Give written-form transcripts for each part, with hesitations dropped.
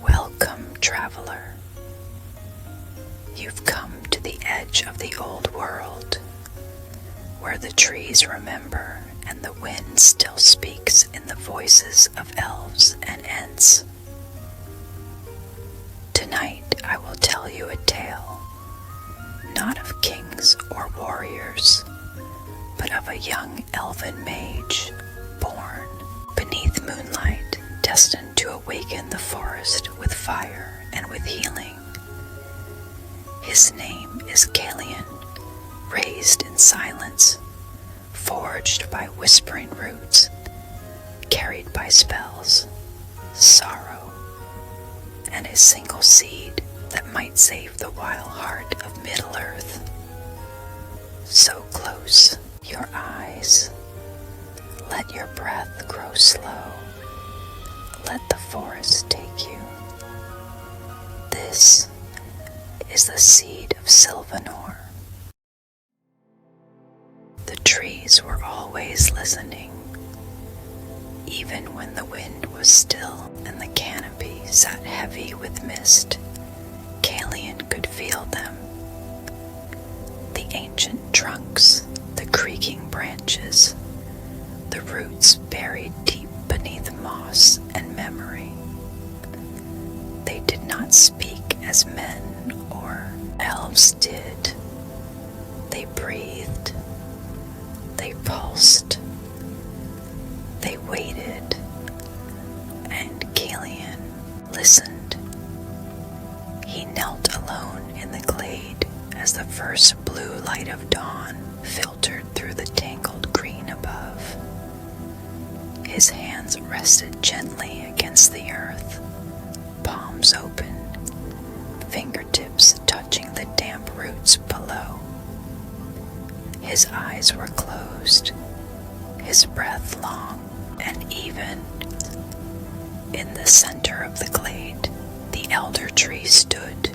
Welcome, traveler. You've come to the edge of the old world, where the trees remember and the wind still speaks in the voices of elves and ents. Tonight I will tell you a tale, not of kings or warriors, but of a young elven mage born beneath moonlight, destined to awaken the forest with fire and with healing. His name is Caelion, raised in silence, forged by whispering roots, carried by spells, sorrow, and a single seed that might save the wild heart of Middle-earth. So close, your eyes. Let your breath grow slow. Let the forest take you. This is the Seed of Silvanor. The trees were always listening, even when the wind was still and the canopy sat heavy with mist. Caelion could feel them. The ancient trunks, the creaking branches, the roots buried deep beneath moss and memory. They did not speak as men or elves did. They breathed. They pulsed. They waited. And Caelion listened. He knelt alone in the glade as the first blue light of dawn filtered through the tangled green above. His hands rested gently against the earth, palms open, fingertips touching the damp roots below. His eyes were closed, his breath long and even. In the center of the glade, the elder tree stood,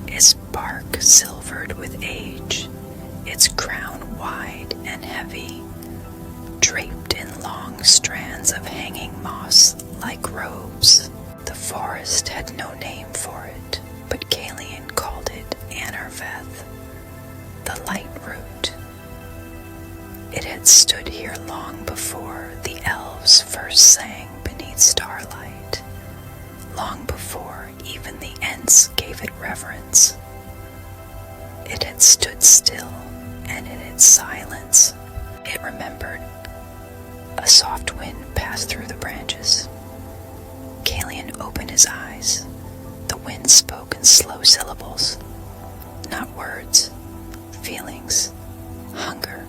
its bark silvered with age, its crown wide and heavy, draped in long strands of hanging moss like robes. The forest had no name for it, but Caelion called it Anarveth, the light root. It had stood here long before the elves first sang beneath starlight, long before even the Ents gave it reverence. It had stood still, and in its silence, it remembered. A soft wind passed through the branches. Caelion opened his eyes. The wind spoke in slow syllables, not words, feelings, hunger,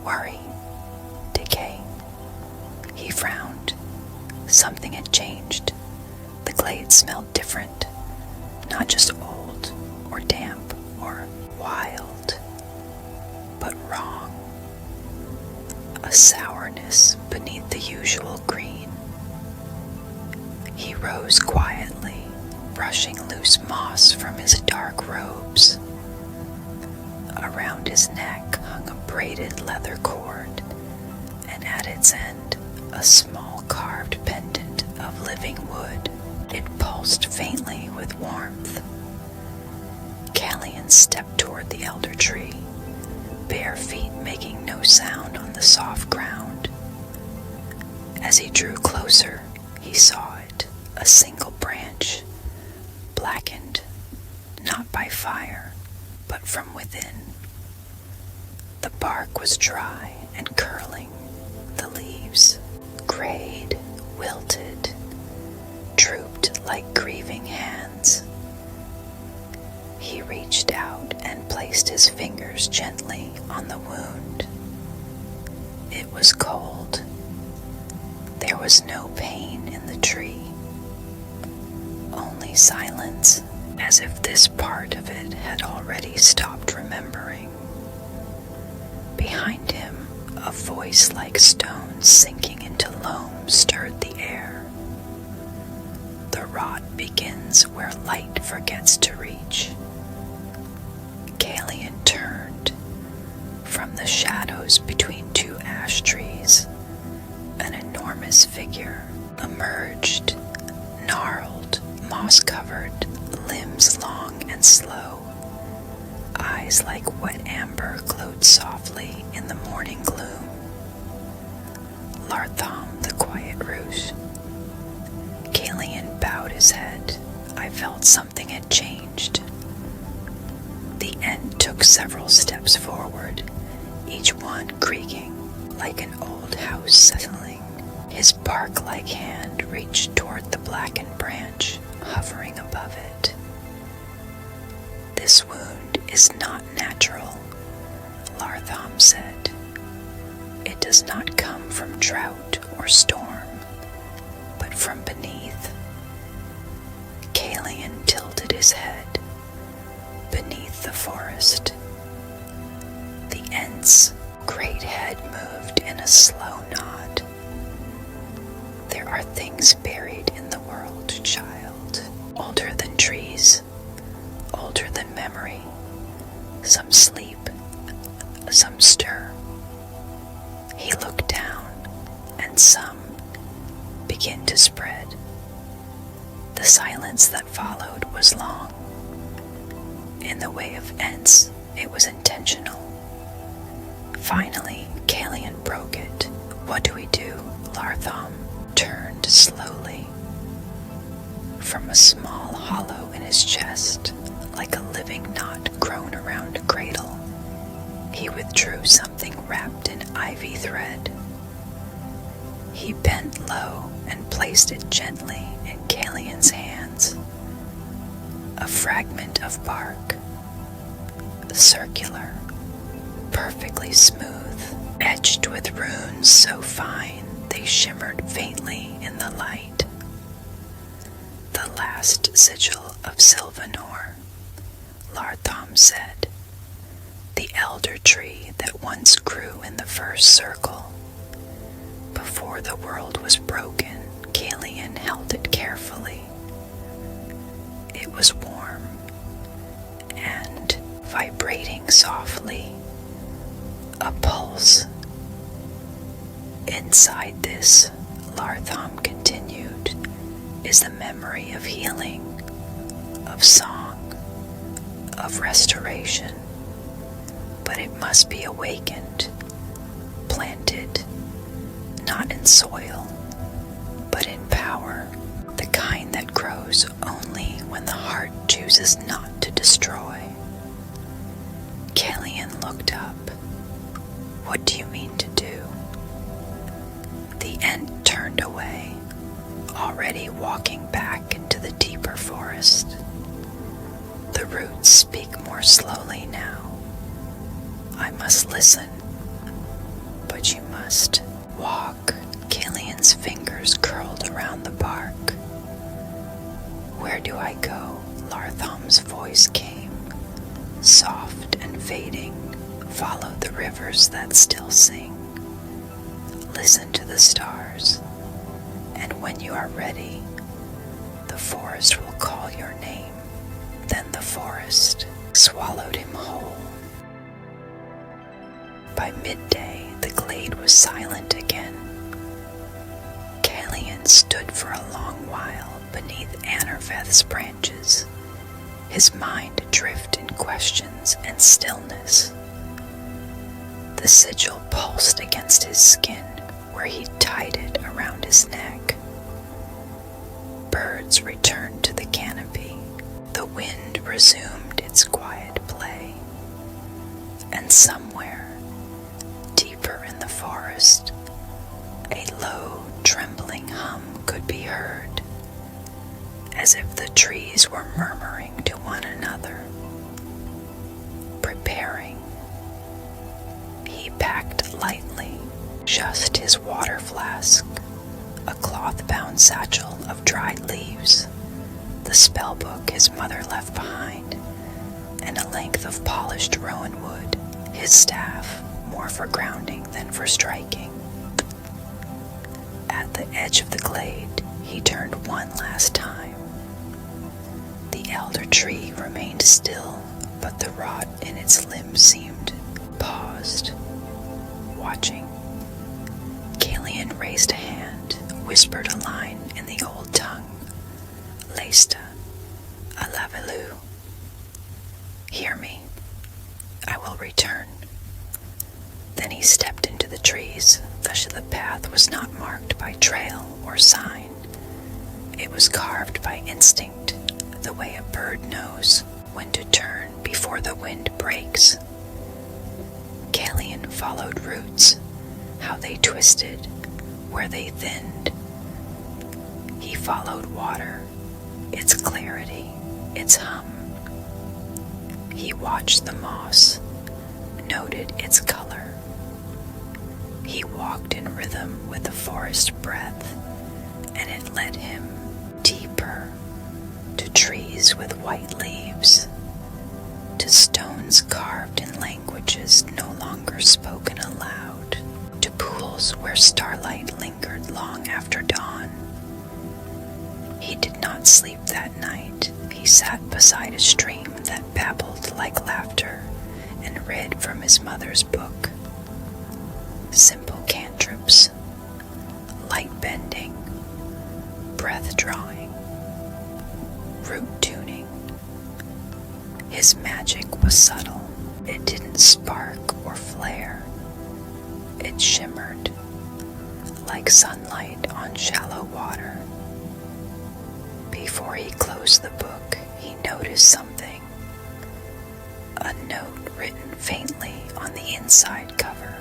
worry, decay. He frowned. Something had changed. The glade smelled different, not just old or damp or wild, but wrong. A sourness beneath the usual green. He rose quietly, brushing loose moss from his dark robes. Around his neck hung a braided leather cord, and at its end a small carved pendant of living wood. It pulsed faintly with warmth. Caelion stepped toward the elder tree, bare feet making no sound on the soft ground. As he drew closer, he saw it, a single branch, blackened, not by fire, but from within. The bark was dry and curling, the leaves, grayed, wilted, drooped like grieving hands. He reached out and placed his fingers gently on the wound. It was cold. There was no pain in the tree, only silence, as if this part of it had already stopped remembering. Behind him, a voice like stone sinking into loam stirred the air. The rot begins where light forgets to reach. Caelion turned. From the shadows between two ash trees, an enormous figure emerged, gnarled, moss-covered, limbs long and slow, eyes like wet amber glowed softly in the morning gloom. Lartham, the quiet root. Caelion bowed his head. I felt something had changed. The Ent took several steps forward, each one creaking like an old house settling. His bark-like hand reached toward the blackened branch, hovering above it. This wound is not natural, Lartham said. It does not come from drought or storm, but from beneath. Caelion tilted his head. Beneath the forest. The Ent's great head moved in a slow nod. There are things buried in the world, child, older than trees, older than memory. Some sleep, some stir. He looked down, and some begin to spread. The silence that followed was long. In the way of Ents, it was intentional. Finally, Caelion broke it. What do we do? Lartham turned slowly. From a small hollow in his chest, like a living knot grown around a cradle, he withdrew something wrapped in ivy thread. He bent low and placed it gently in Caelion's hands. A fragment of bark, circular, perfectly smooth, etched with runes so fine they shimmered faintly in the light. The last sigil of Silvanor, Lartham said. The elder tree that once grew in the first circle. Before the world was broken, Caelion held it carefully. It was warm and vibrating softly, a pulse. Inside this, Lartham continued, is the memory of healing, of song, of restoration. But it must be awakened, planted, not in soil, but in power, the kind that grows only when the heart chooses not to destroy. Caelion looked up. What do you mean to do? The Ent turned away, already walking back into the deeper forest. The roots speak more slowly now. I must listen, but you must walk. Caelion's fingers curled around the bark. Where do I go? Lartham's voice came, soft and fading. Follow the rivers that still sing. Listen to the stars, and when you are ready, the forest will call your name. Then the forest swallowed him whole. By midday, the glade was silent again. Caelion stood for a long while beneath Anerveth's branches, his mind adrift in questions and stillness. The sigil pulsed against his skin where he tied it around his neck. Birds returned to the canopy. The wind resumed its quiet play. And somewhere, deeper in the forest, a low, trembling hum could be heard, as if the trees were murmuring to one another, preparing. He packed lightly, just his water flask, a cloth-bound satchel of dried leaves, the spellbook his mother left behind, and a length of polished rowan wood, his staff, more for grounding than for striking. At the edge of the glade, he turned one last time. The elder tree remained still, but the rot in its limbs seemed paused, watching. Caelion raised a hand, whispered a line in the old tongue, lay Vista, Alavilu. Hear me. I will return. Then he stepped into the trees. The path was not marked by trail or sign. It was carved by instinct, the way a bird knows when to turn before the wind breaks. Caelion followed roots, how they twisted, where they thinned. He followed water, its clarity, its hum. He watched the moss, noted its color. He walked in rhythm with the forest breath, and it led him deeper, to trees with white leaves, to stones carved in languages no longer spoken aloud, to pools where starlight lingered long after dawn. He did not sleep that night. He sat beside a stream that babbled like laughter and read from his mother's book. Simple cantrips, light bending, breath drawing, root tuning. His magic was subtle. It didn't spark or flare. It shimmered like sunlight on shallow water. Before he closed the book, he noticed something. A note written faintly on the inside cover.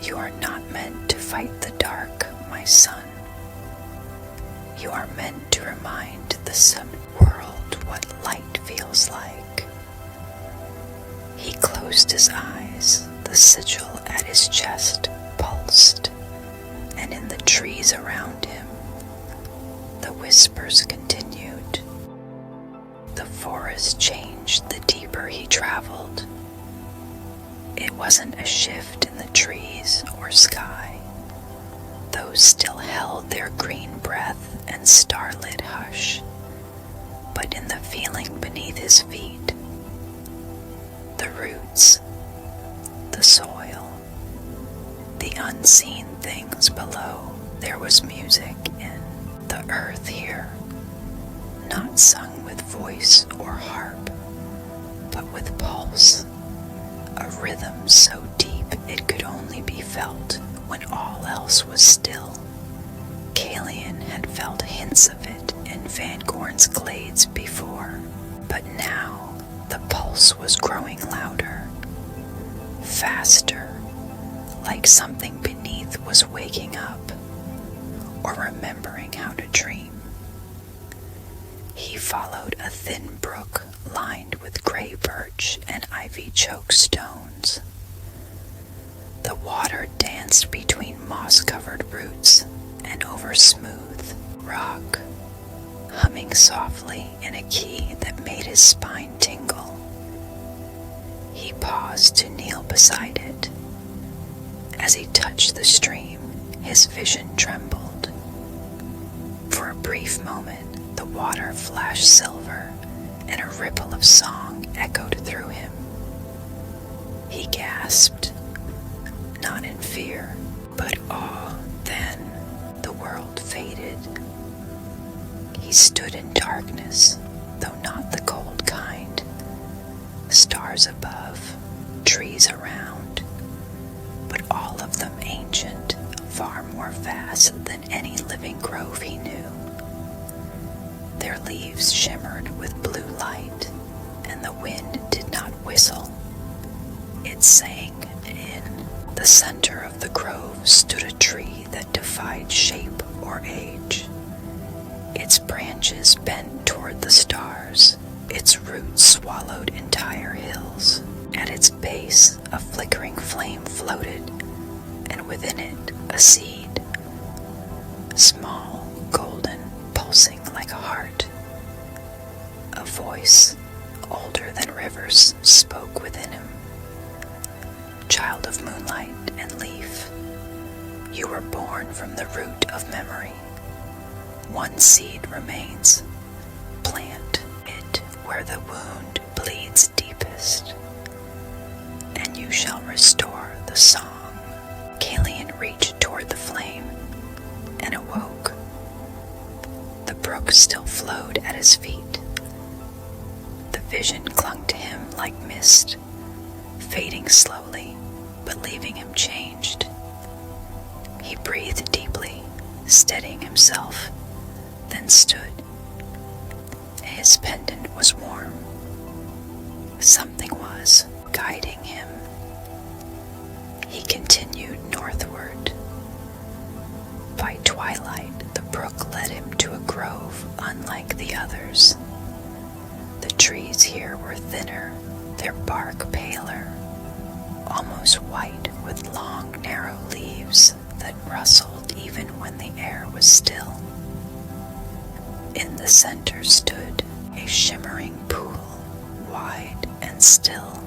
You are not meant to fight the dark, my son. You are meant to remind the world what light feels like. He closed his eyes. The sigil at his chest pulsed, and in the trees around him, the whispers continued. The forest changed the deeper he traveled. It wasn't a shift in the trees or sky. Those still held their green breath and starlit hush, but in the feeling beneath his feet. The roots, the soil, the unseen things below. There was music in the earth here, not sung with voice or harp, but with pulse. A rhythm so deep it could only be felt when all else was still. Caelion had felt hints of it in Fangorn's glades before, but now the pulse was growing louder, faster, like something beneath was waking up or remembering how to dream. He followed a thin brook lined with gray birch and ivy-choked stones. The water danced between moss-covered roots and over smooth rock, humming softly in a key that made his spine tingle. He paused to kneel beside it. As he touched the stream, his vision trembled. For a brief moment, the water flashed silver, and a ripple of song echoed through him. He gasped, not in fear, but awe. Then the world faded. He stood in darkness, though not the cold kind. Stars above, trees around, but all of them ancient, far more vast than any living grove he knew. Their leaves shimmered with blue light, and the wind did not whistle. It sang in. The center of the grove stood a tree that defied shape or age. Its branches bent toward the stars. Its roots swallowed entire hills. At its base, a flickering flame floated, and within it, a seed. Small, golden, pulsing like a heart. A voice, older than rivers, spoke within him. Child of moonlight and leaf, you were born from the root of memory. One seed remains. Plant it where the wound bleeds deepest, and you shall restore the song. Caelion reached toward the flame and awoke. The brook still flowed at his feet. The vision clung to him like mist, fading slowly, but leaving him changed. He breathed deeply, steadying himself, then stood. His pendant was warm. Something was guiding him. He continued northward. By twilight, the brook led him to a grove unlike the others. The trees here were thinner, their bark paler, almost white with long, narrow leaves that rustled even when the air was still. In the center stood a shimmering pool, wide and still,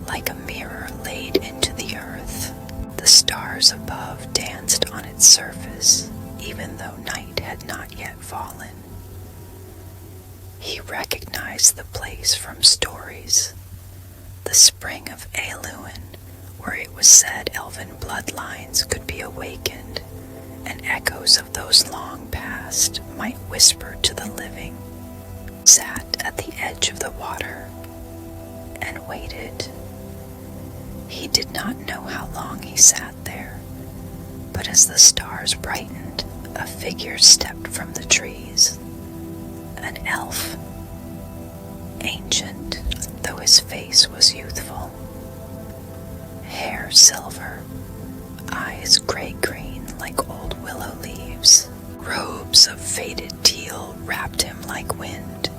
like a mirror laid into the earth. The stars above danced on its surface, even though night had not yet fallen. He recognized the place from stories, the spring of Caelion, where it was said elven bloodlines could be awakened, and echoes of those long past might whisper to the living. Sat at the edge of the water and waited. He did not know how long he sat there, but as the stars brightened, a figure stepped from the trees. An elf, ancient, though his face was youthful. Hair silver, eyes gray-green like old willow leaves. Robes of faded teal wrapped him like wind.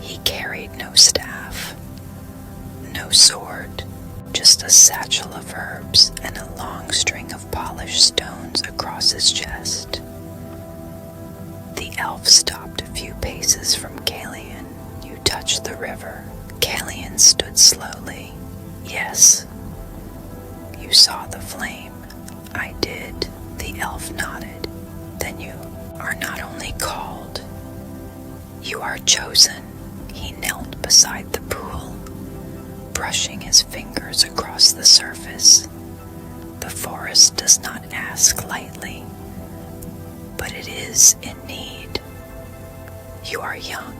He carried no staff, no sword, just a satchel of herbs and a long string of polished stones across his chest. The elf stopped a few paces from Caelion. You touched the river. Caelion stood slowly. Yes. You saw the flame. I did. The elf nodded. Then you are not only called, you are chosen. He knelt beside the pool, brushing his fingers across the surface. The forest does not ask lightly, but it is in need. You are young,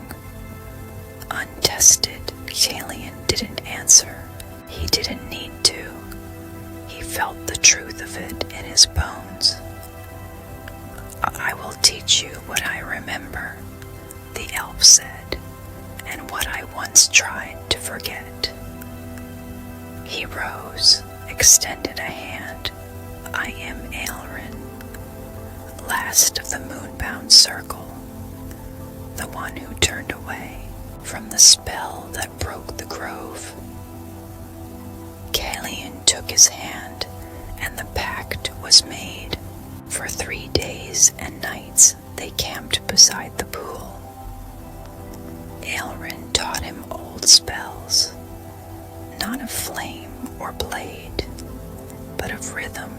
untested. Caelion didn't answer. He didn't need to. He felt the truth of it in his bones. I will teach you what I remember, the elf said, and what I once tried to forget. He rose, extended a hand. I am Aelrin, last of the moonbound circle, the one who turned away from the spell that broke the grove. Caelion took his hand, and the pact was made. For 3 days and nights they camped beside the pool. Aelrin taught him old spells, not of flame or blade, but of rhythm,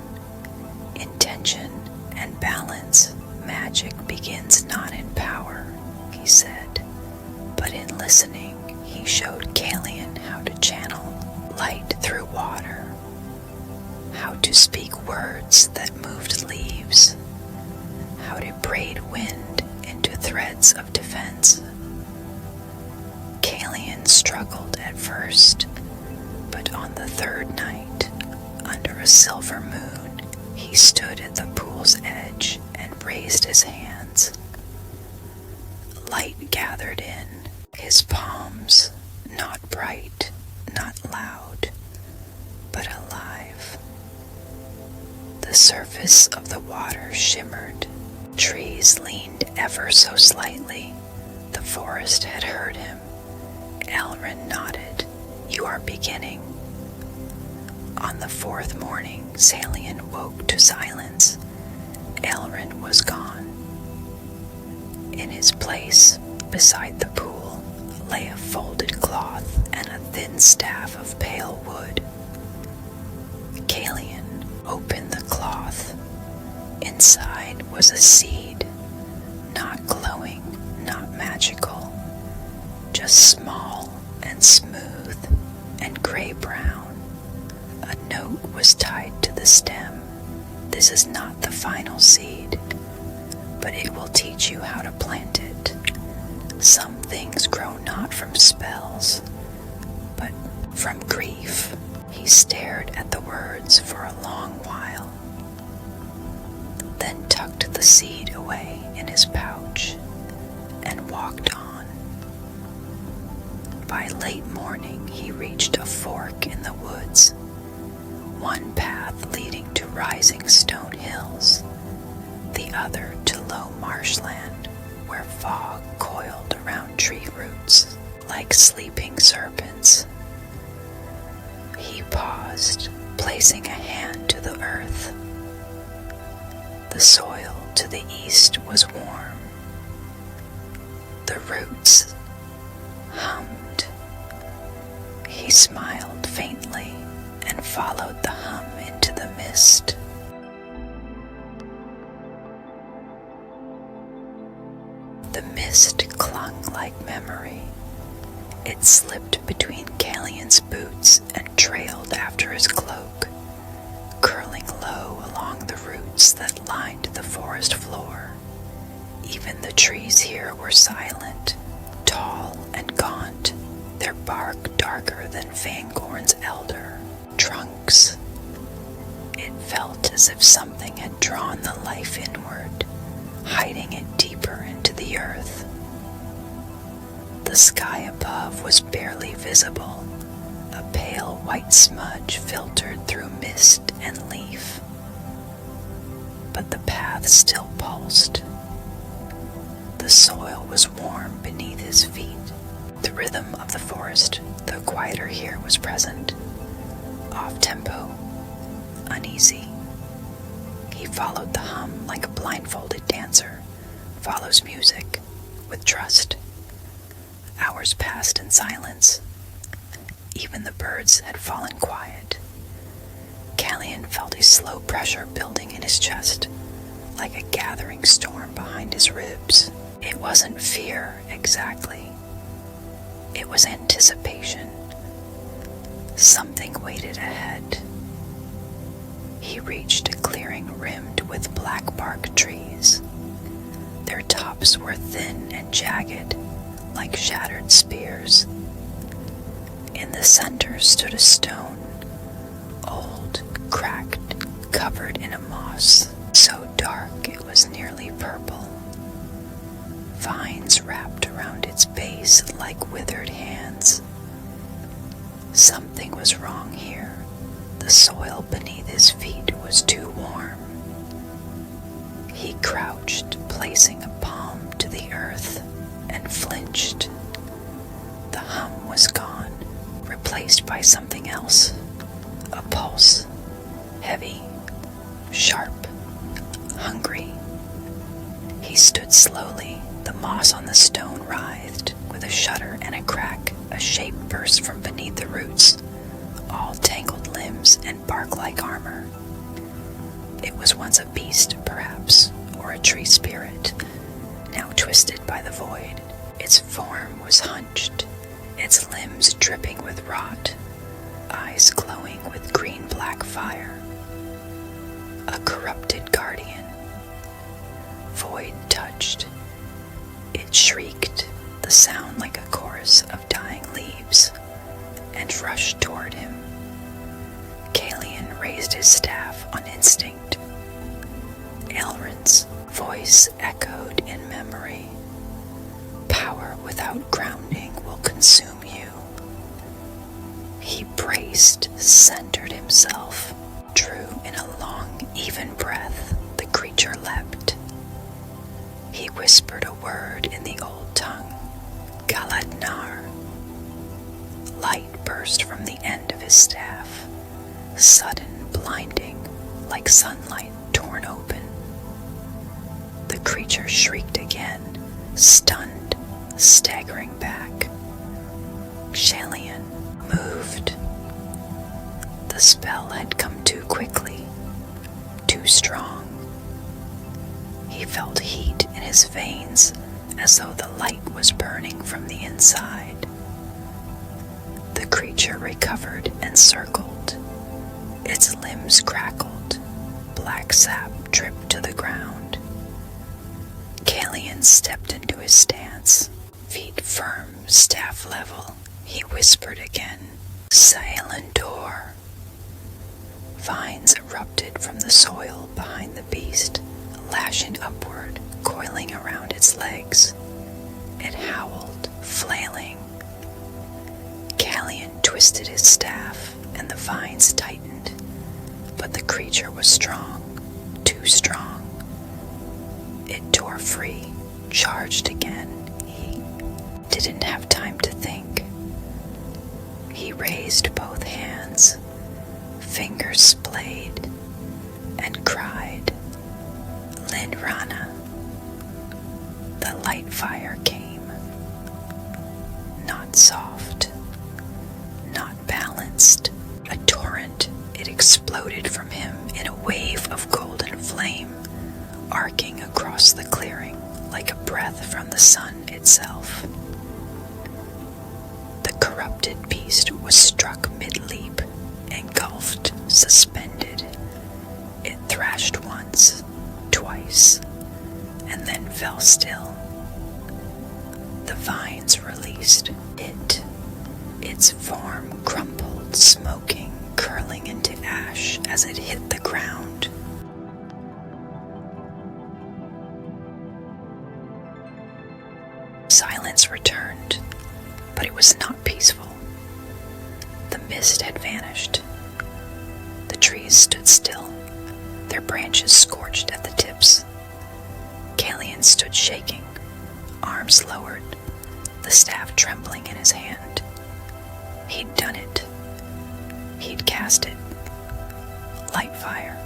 intention, and balance. Magic begins not in power, he said, but in listening. He showed Caelion how to channel light through water, how to speak words that moved leaves, how to braid wind into threads of defense. Caelion struggled at first, but on the third night, under a silver moon, he stood at the pool's edge and raised his hands. Light gathered in his palms, not bright, not loud, but alive. The surface of the water shimmered. Trees leaned ever so slightly. The forest had heard him. Aelrin nodded. You are beginning. On the fourth morning, Caelion woke to silence. Aelrin was gone. In his place, beside the pool, lay a folded cloth and a thin staff of pale wood. Caelion opened the cloth. Inside was a seed, not glowing, not magical, just small and smooth and gray-brown. A note was tied to the stem. This is not the final seed, but it will teach you how to plant it. Some things grow not from spells, but from grief. He stared at the words for a long while, then tucked the seed away in his pouch and walked on. By late morning, he reached a fork in the woods, one path leading to rising stone hills, the other to low marshland where fog coiled around tree roots like sleeping serpents. He paused, placing a hand to the earth. The soil to the east was warm. The roots hummed. He smiled faintly and followed the hum into the mist. The mist clung like memory. It slipped between Caelion's boots and trailed after his cloak, curling low along the roots that lined the forest floor. Even the trees here were silent, tall and gaunt, their bark darker than Fangorn's elder trunks. It felt as if something had drawn the life inward, hiding it deeper into the earth. The sky above was barely visible, a pale white smudge filtered through mist and leaf. But the path still pulsed. The soil was warm beneath his feet. The rhythm of the forest, though quieter here, was present, off-tempo, uneasy. He followed the hum like a blindfolded dancer follows music, with trust. Hours passed in silence. Even the birds had fallen quiet. Caelion felt a slow pressure building in his chest, like a gathering storm behind his ribs. It wasn't fear, exactly. It was anticipation. Something waited ahead. He reached a clearing rimmed with black bark trees. Their tops were thin and jagged, like shattered spears. In the center stood a stone, old, cracked, covered in a moss, so dark it was nearly purple. Vines wrapped around its base like withered hands. Something was wrong here. The soil beneath his feet was too warm. He crouched, placing a palm to the earth, and flinched. The hum was gone, replaced by something else. A pulse, heavy, sharp, hungry. He stood slowly. The moss on the stone writhed. With a shudder and a crack, a shape burst from beneath the roots, all tangled limbs and bark-like armor. It was once a beast, perhaps, or a tree spirit, now twisted by the void. Its form was hunched, its limbs dripping with rot, eyes glowing with green-black fire. A corrupted guardian. Void touched. It shrieked, the sound like a chorus of dying leaves, and rushed toward him. Caelion raised his staff on instinct. Elrond's voice echoed in memory. Power without grounding will consume you. He braced, centered himself, drew in a long, even breath. The creature leapt. He whispered a word in the old tongue, Galadnar. Light burst from the end of his staff, sudden, blinding, like sunlight torn open. The creature shrieked again, stunned, staggering back. Caelion moved. The spell had come too quickly, too strong. He felt heat in his veins, as though the light was burning from the inside. The creature recovered and circled. Its limbs crackled. Black sap dripped to the ground. Caelion stepped into his stance, feet firm, staff level. He whispered again, Silvanor. Vines erupted from the soil behind the beast, lashing upward, coiling around its legs. It howled, flailing. Caelion twisted his staff, and the vines tightened, but the creature was strong, too strong. It tore free, charged again. He didn't have time to think. He raised both hands, fingers splayed, and cried, Linrana. The light fire came. Not soft, not balanced. A torrent, it exploded from him in a wave of golden flame, arcing across the clearing like a breath from the sun itself. The corrupted beast was struck mid-leap, engulfed, suspended. It thrashed once, twice, and then fell still. The vines released. Its form crumpled, smoking, curling into ash as it hit the ground. Silence returned, but it was not peaceful. The mist had vanished. The trees stood still, their branches scorched at the tips. Caelion stood shaking, arms lowered, the staff trembling in his hand. He'd done it. He'd cast it. Light fire.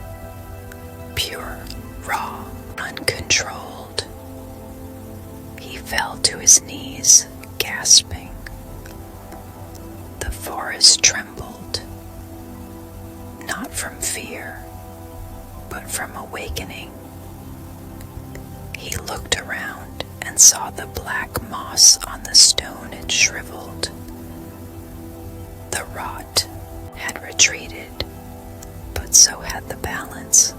Pure, raw, uncontrolled. He fell to his knees, gasping. The forest trembled, not from fear, but from awakening. He looked around and saw the black moss on the stone had shriveled. The rot had retreated, but so had the balance.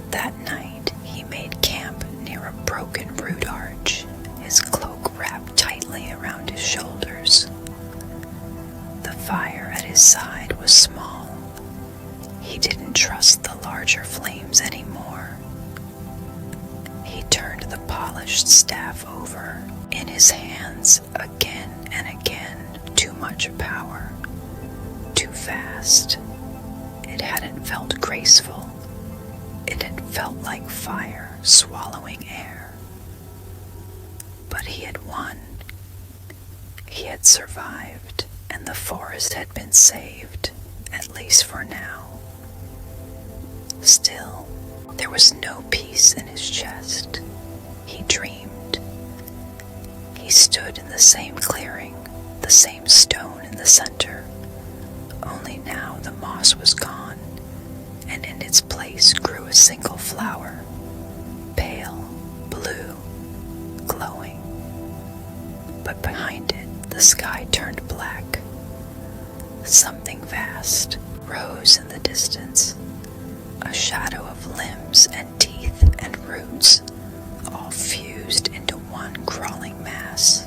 That night he made camp near a broken root arch, his cloak wrapped tightly around his shoulders. The fire at his side was small. He didn't trust the larger flames anymore. He turned the polished staff over in his hands again and again. Too much power. Too fast. It hadn't felt graceful. It had felt like fire swallowing air. But he had won. He had survived, and the forest had been saved, at least for now. Still, there was no peace in his chest. He dreamed. He stood in the same clearing, the same stone in the center, only now the moss was gone, and in its place grew a single flower, pale, blue, glowing. But behind it, the sky turned black. Something vast rose in the distance, a shadow of limbs and teeth and roots, all fused into one crawling mass.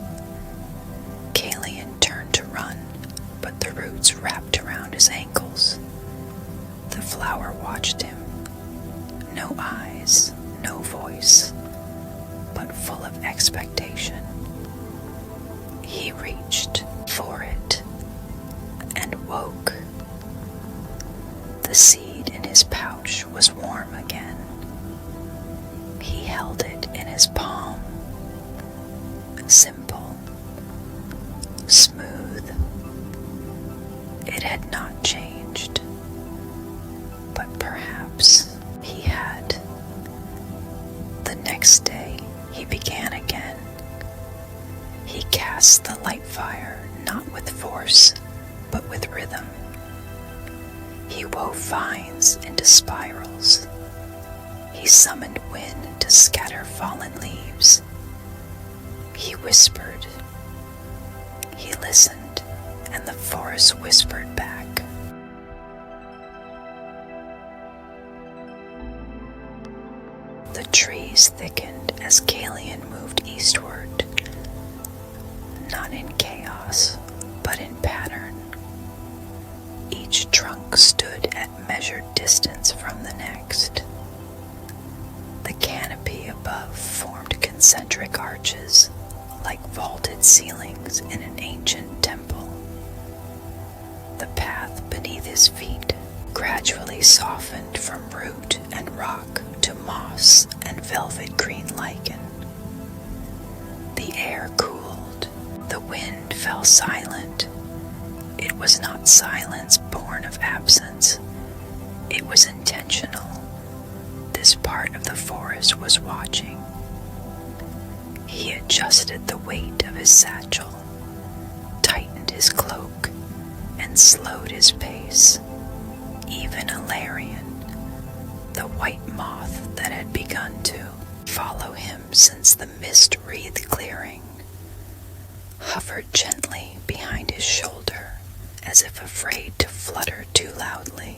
Caelion turned to run, but the roots wrapped around his ankles. The flower watched him. No eyes, no voice, but full of expectation. He reached for it and woke. The seed in his pouch was warm again. He held it in his palm. Simple, smooth. It had not changed, but perhaps he had. The next day, he began again. He cast the light fire not with force, but with rhythm. He wove vines into spirals. He summoned wind to scatter fallen leaves. He whispered. He listened, and the forest whispered back. The trees thickened as Caelion moved eastward, not in chaos, but in pattern. Each trunk stood at measured distance from the next. The canopy above formed concentric arches, like vaulted ceilings in an ancient temple. The path beneath his feet gradually softened from root and rock to moss and velvet green lichen. The air cooled. The wind fell silent. It was not silence born of absence. It was intentional. This part of the forest was watching. He adjusted the weight of his satchel, tightened his cloak, and slowed his pace. Even Alarion, the white moth that had begun to follow him since the mist-wreathed clearing, hovered gently behind his shoulder as if afraid to flutter too loudly.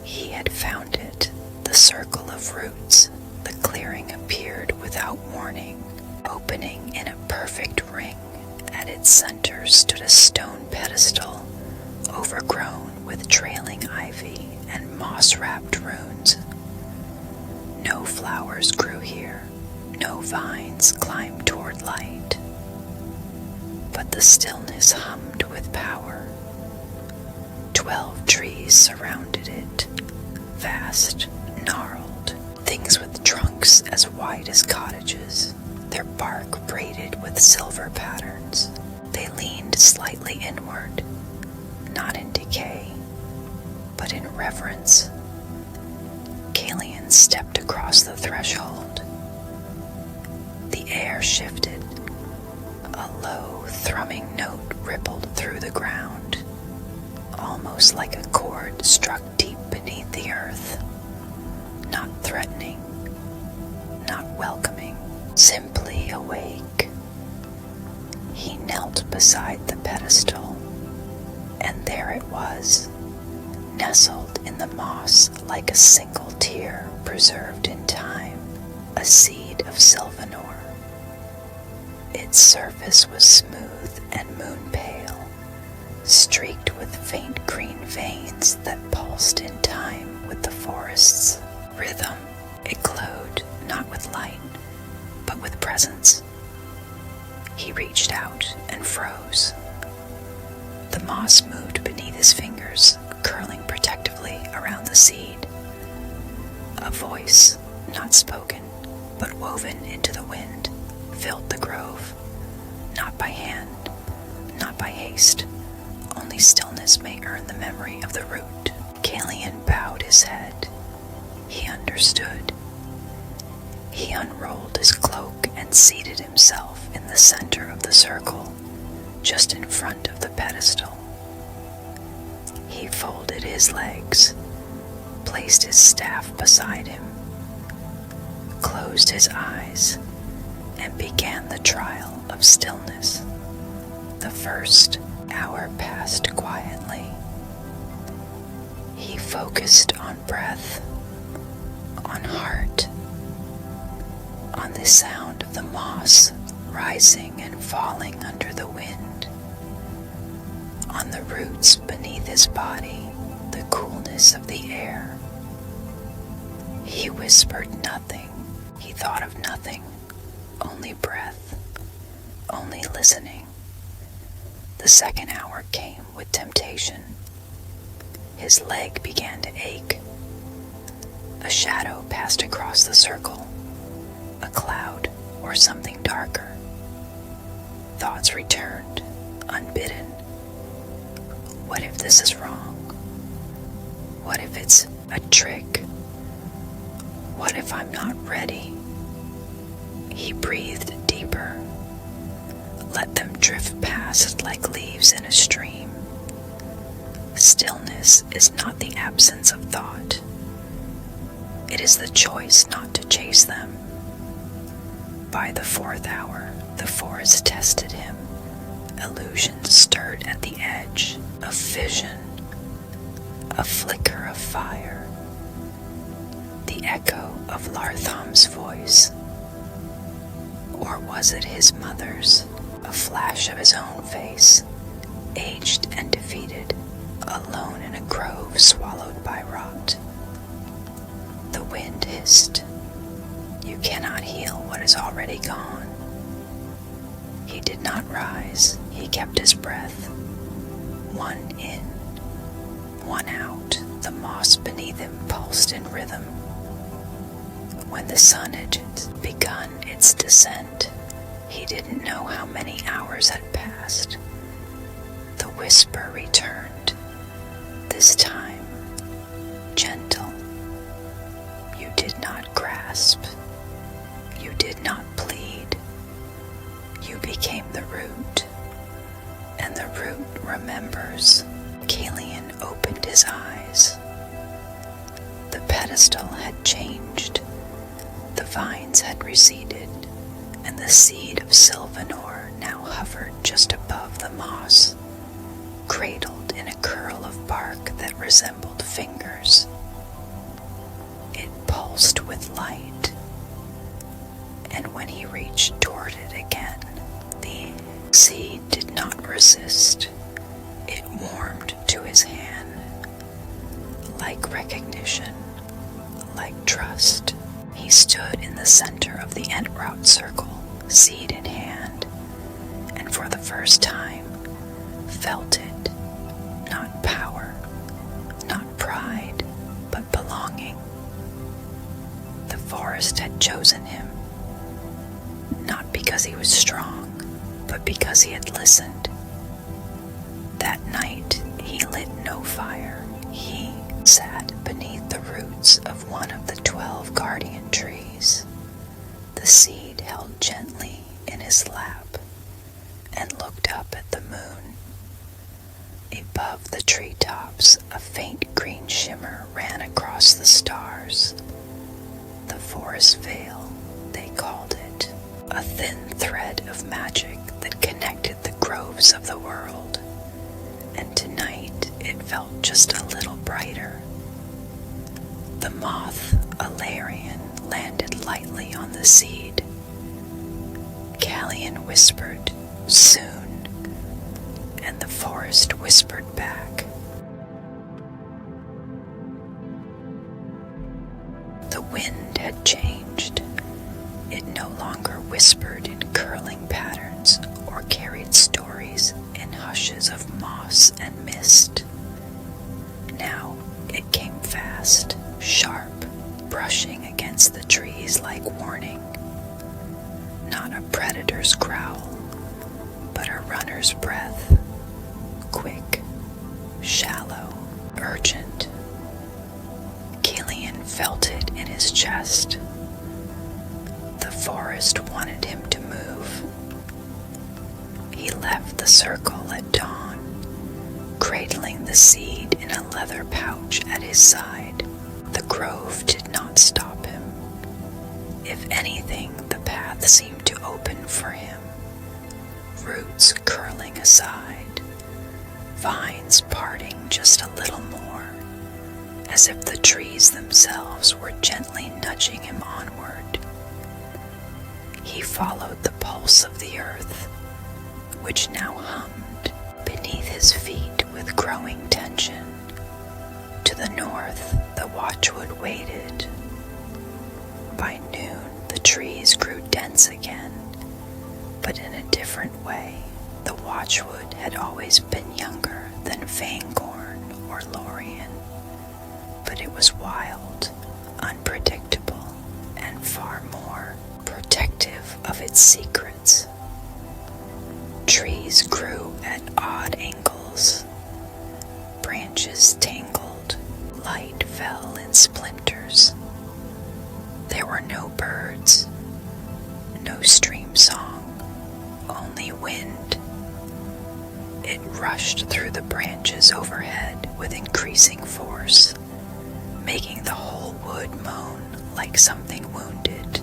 He had found it, the circle of roots. The clearing appeared without warning, opening in a perfect ring. At its center stood a stone pedestal, overgrown with trailing ivy and moss-wrapped runes. No flowers grew here, no vines climbed toward light. But the stillness hummed with power. 12 trees surrounded it, vast, gnarled, things with trunks as wide as cottages, their bark braided with silver patterns. They leaned slightly inward, not in decay, but in reverence. Caelion stepped across the threshold. The air shifted. A low, thrumming note rippled through the ground, almost like a chord struck deep beneath the earth. Not threatening, not welcoming, simply awake. He knelt beside the pedestal, and there it was, nestled in the moss like a single tear preserved in time, a seed of Silvanor. Its surface was smooth and moon-pale, streaked with faint green veins that pulsed in time with the forest's rhythm. It glowed not with light, but with presence. He reached out and froze. The moss moved beneath his fingers, curling protectively around the seed. A voice, not spoken, but woven into the wind, filled the grove, not by hand, not by haste. Only stillness may earn the memory of the root. Caelion bowed his head. He understood. He unrolled his cloak and seated himself in the center of the circle, just in front of the pedestal. He folded his legs, placed his staff beside him, closed his eyes, and began the trial of stillness. The first hour passed quietly. He focused on breath, on heart, on the sound of the moss rising and falling under the wind, on the roots beneath his body, the coolness of the air. He whispered nothing. He thought of nothing. Only breath, only listening. The second hour came with temptation. His leg began to ache. A shadow passed across the circle, a cloud or something darker. Thoughts returned, unbidden. What if this is wrong? What if it's a trick? What if I'm not ready? He breathed deeper. Let them drift past like leaves in a stream. Stillness is not the absence of thought. It is the choice not to chase them. By the fourth hour, the forest tested him. Illusions stirred at the edge, a vision, a flicker of fire. The the echo of Lartham's voice? Or was it his mother's, a flash of his own face, aged and defeated, alone in a grove swallowed by rot? The wind hissed. You cannot heal what is already gone. He did not rise. He kept his breath. One in, one out. The moss beneath him pulsed in rhythm. When the sun had begun its descent, he didn't know how many hours had passed. The whisper returned, this time gentle. You did not grasp. You did not plead. You became the root, and the root remembers. Caelion opened his eyes. The pedestal had changed. The vines had receded, and the Seed of Silvanor now hovered just above the moss, cradled in a curl of bark that resembled fingers. It pulsed with light, and when he reached toward it again, the seed did not resist. It warmed to his hand, like recognition, like trust. He stood in the center of the Entling circle, seed in hand, and for the first time felt it. Not power, not pride, but belonging. The forest had chosen him, not because he was strong, but because he had listened. That night he lit no fire. He sat beneath the roots of one of the 12 guardian trees, the seed held gently in his lap, and looked up at the moon. Above the treetops, a faint green shimmer ran across the stars. The forest veil, they called it, a thin thread of magic that connected the groves of the world. And tonight it felt just a little brighter. The moth, Alarian, landed lightly on the seed. Caelion whispered, soon, and the forest whispered back. The wind had changed. It no longer whispered in curling patterns or carried stories in hushes of moss and mist. Now it came fast, sharp, brushing against the trees like warning. Not a predator's growl, but a runner's breath. Quick, shallow, urgent. Caelion felt it in his chest. The forest wanted him to move. He left the circle at dawn, cradling the seed in a leather pouch at his side. The grove did not stop him. If anything, the path seemed to open for him, roots curling aside, vines parting just a little more, as if the trees themselves were gently nudging him onward. He followed the pulse of the earth, which now hummed beneath his feet with growing tension. To the north, the watchwood waited. By noon, the trees grew dense again, but in a different way. The watchwood had always been younger than Fangorn or Lorien, but it was wild, unpredictable, and far more protective of its secrets. Trees grew at odd angles. Branches tangled, light fell in splinters. There were no birds, no stream song, only wind. It rushed through the branches overhead with increasing force, making the whole wood moan like something wounded.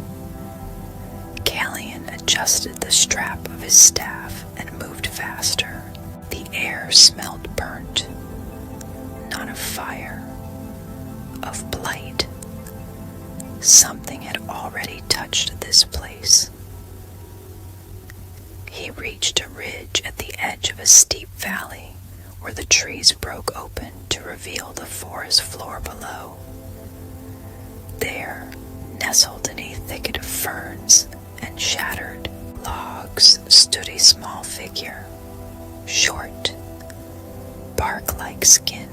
Caelion adjusted the strap of his staff and moved faster. The air smelled burnt, not of fire, of blight. Something had already touched this place. He reached a ridge at the edge of a steep valley where the trees broke open to reveal the forest floor below. There, nestled in a thicket of ferns and shattered logs, stood a small figure, short, bark-like skin,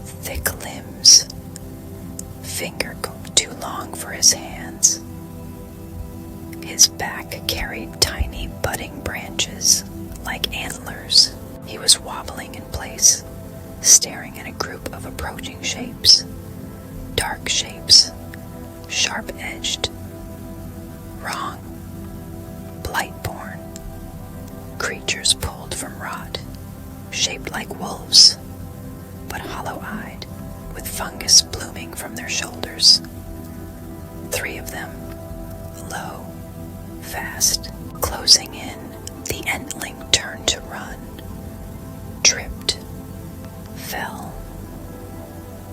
thick limbs, finger too long for his hands. His back carried tiny budding branches like antlers. He was wobbling in place, staring at a group of approaching shapes. Dark shapes, sharp-edged, wrong, blight-born, creatures pulled from rot, shaped like wolves, but hollow-eyed, with fungus blooming from their shoulders. 3 of them, low, fast, closing in. The Entling turned to run, tripped, fell.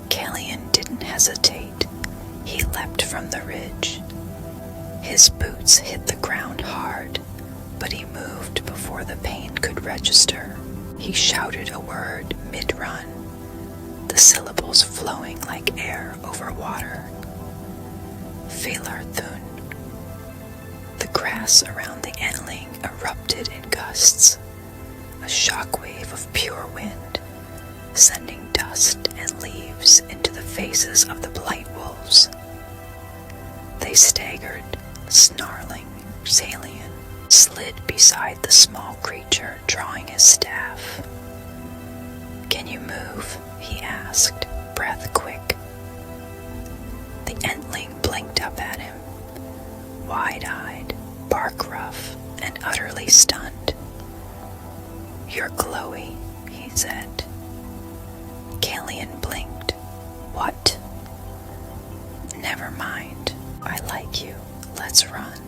Caelion didn't hesitate. He leapt from the ridge. His boots hit the ground hard, but he moved before the pain could register. He shouted a word mid-run, the syllables flowing like air over water. Felarthun. The grass around the Entling erupted in gusts, a shockwave of pure wind, sending dust and leaves into the faces of the blight wolves. They staggered, snarling. Caelion slid beside the small creature, drawing his staff. "Can you move?" he asked, breath quick. The Entling blinked up at him, wide-eyed, bark-rough, and utterly stunned. "You're glowy," he said. Caelion blinked. "What?" "Never mind. I like you. Let's run."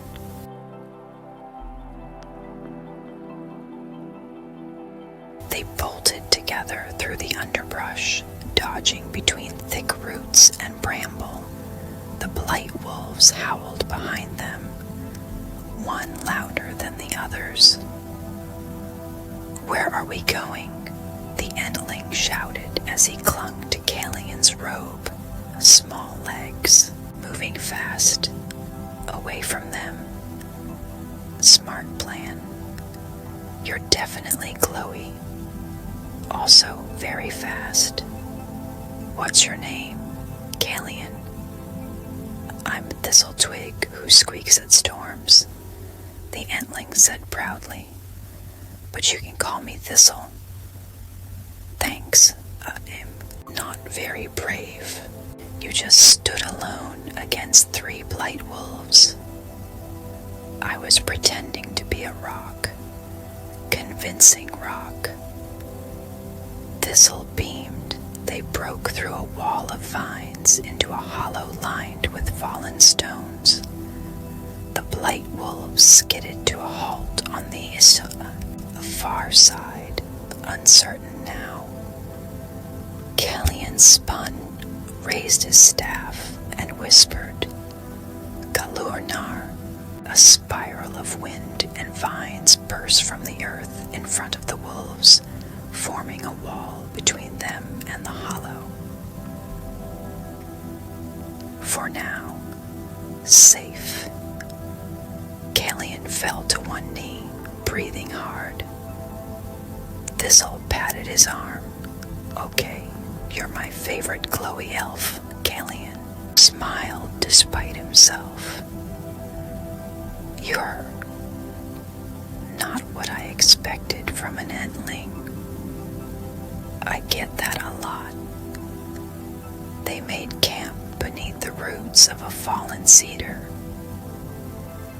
They bolted together through the underbrush, dodging between thick roots and bramble. The blight wolves howled behind them, one louder than the others. "Where are we going?" the Entling shouted as he clung to Caelion's robe, small legs, moving fast, away from them. "Smart plan. You're definitely glowy. Also very fast. What's your name?" "Caelion." "I'm Thistle-twig who squeaks at storms," the Entling said proudly. "But you can call me Thistle." "Thanks. I'm not very brave. You just stood alone against 3 blight wolves." "I was pretending to be a rock. Convincing rock." Thistle beamed. They broke through a wall of vines into a hollow lined with fallen stones. The blight wolves skidded to a halt on the far side, uncertain now. Caelion spun, raised his staff, and whispered, "Galurnar." A spiral of wind and vines burst from the earth in front of the wolves, forming a wall between them and the hollow. For now, safe. Caelion fell to one knee, breathing hard. Thistle patted his arm. "Okay, you're my favorite glowy elf," Caelion smiled despite himself. "You're not what I expected from an Entling. I get that a lot." They made camp beneath the roots of a fallen cedar.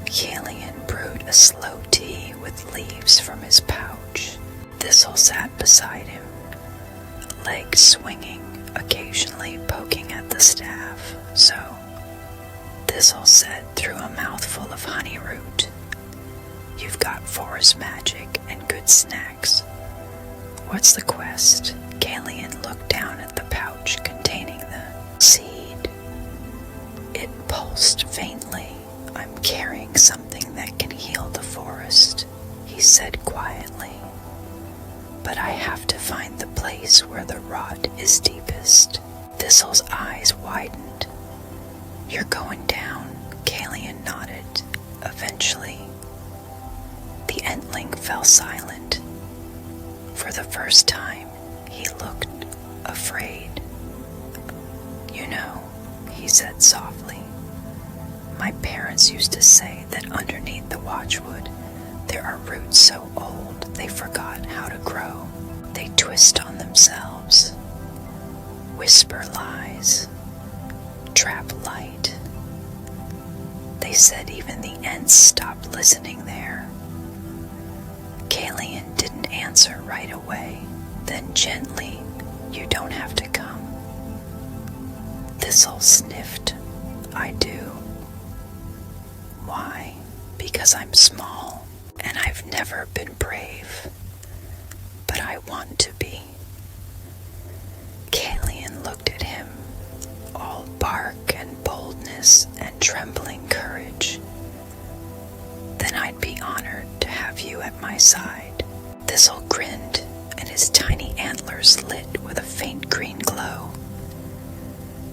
Caelion brewed a slow tea with leaves from his pouch. Thistle sat beside him, legs swinging, occasionally poking at the staff. "So," Thistle said through a mouthful of honey root, "you've got forest magic and good snacks. What's the quest?" Caelion looked down at the pouch containing the seed. It pulsed faintly. I'm carrying something that can heal the forest, he said quietly. But I have to find the place where the rot is deepest. Thistle's eyes widened. You're going down, Caelion nodded. Eventually. The Entling fell silent. For the first time, he looked afraid. You know, he said softly, my parents used to say that underneath the watchwood there are roots so old they forgot how to grow. They twist on themselves, whisper lies, trap light. They said even the Ents stopped listening there. Caelion didn't answer right away. Then gently, you don't have to come. Thistle sniffed. I do. Why? Because I'm small, and I've never been brave. But I want to be. Caelion looked at him, all bark and boldness and trembling courage. Then I'd be honored to have you at my side. Thistle grinned, and his tiny antlers lit with a faint green glow.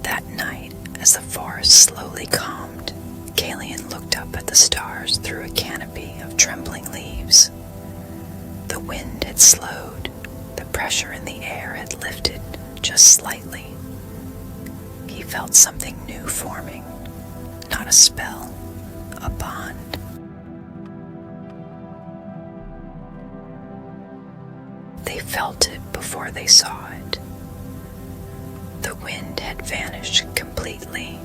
That night, as the forest slowly calmed, Caelion looked up at the stars through a canopy of trembling leaves. The wind had slowed, the pressure in the air had lifted just slightly. He felt something new forming, not a spell, a bond. They felt it before they saw it. The wind had vanished completely.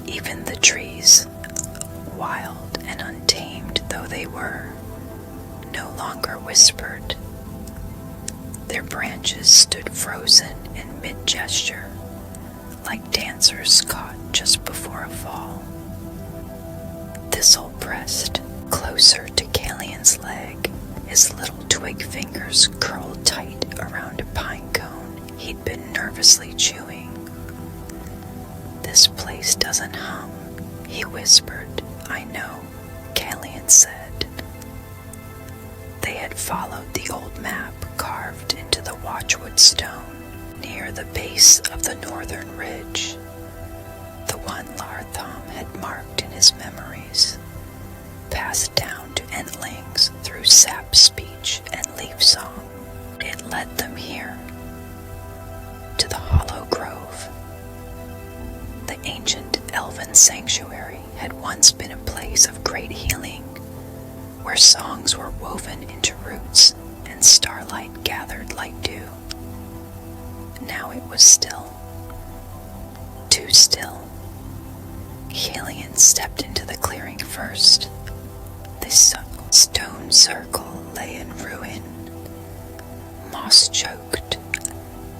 Even the trees, wild and untamed though they were, no longer whispered. Their branches stood frozen in mid-gesture, like dancers caught just before a fall. Thistle pressed closer to Caelion's leg, his little twig fingers curled tight around a pine cone he'd been nervously chewing. This place doesn't hum, he whispered. I know, Caelion said. They had followed the old map carved into the watchwood stone near the base of the northern ridge, the one Lartham had marked in his memories, passed down to Entlings through sap speech and leaf song. It led them here, to the hollow grove. The ancient elven sanctuary had once been a place of great healing, where songs were woven into roots and starlight gathered like dew. Now it was still. Too still. Caelion stepped into the clearing first. This stone circle lay in ruin, moss-choked,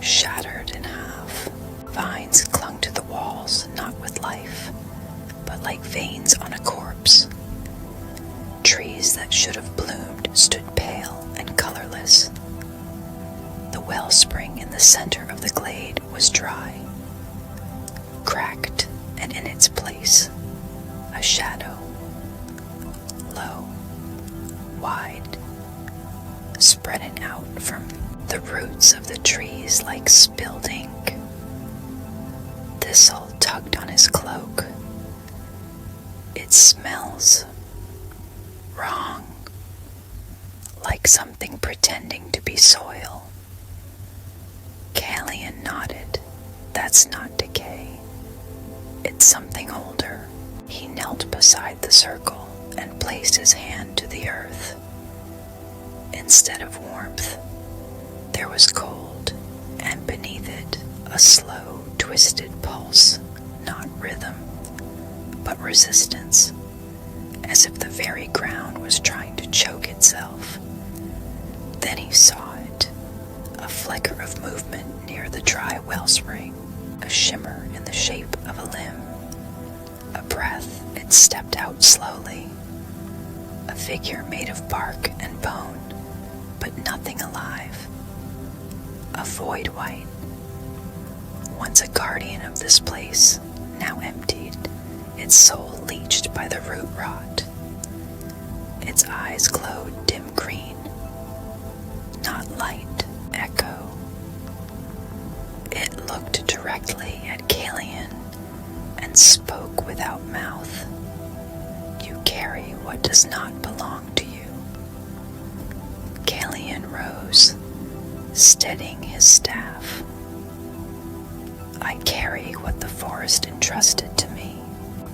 shattered in half. Vines clung to the walls, not with life, but like veins on a corpse. Trees that should have bloomed stood pale and colorless. The wellspring in the center of the glade was dry, cracked, and in its place, a shadow, low, wide, spreading out from the roots of the trees like spilled ink. Thistle tugged on his cloak. It smells wrong, like something pretending to be soil. Caelion nodded. That's not decay. It's something older. He knelt beside the circle and placed his hand to the earth. Instead of warmth, there was cold, and beneath it, a slow, twisted pulse, not rhythm, but resistance, as if the very ground was trying to choke itself. Then he saw it, a flicker of movement near the dry wellspring, a shimmer in the shape of a limb, a breath. It stepped out slowly, a figure made of bark and bone, but nothing alive, a void white. Once a guardian of this place, now emptied, its soul leached by the root rot. Its eyes glowed dim green, not light, echo. It looked directly at Caelion and spoke without mouth. You carry what does not belong to you. Caelion rose, steadying his staff. I carry what the forest entrusted to me,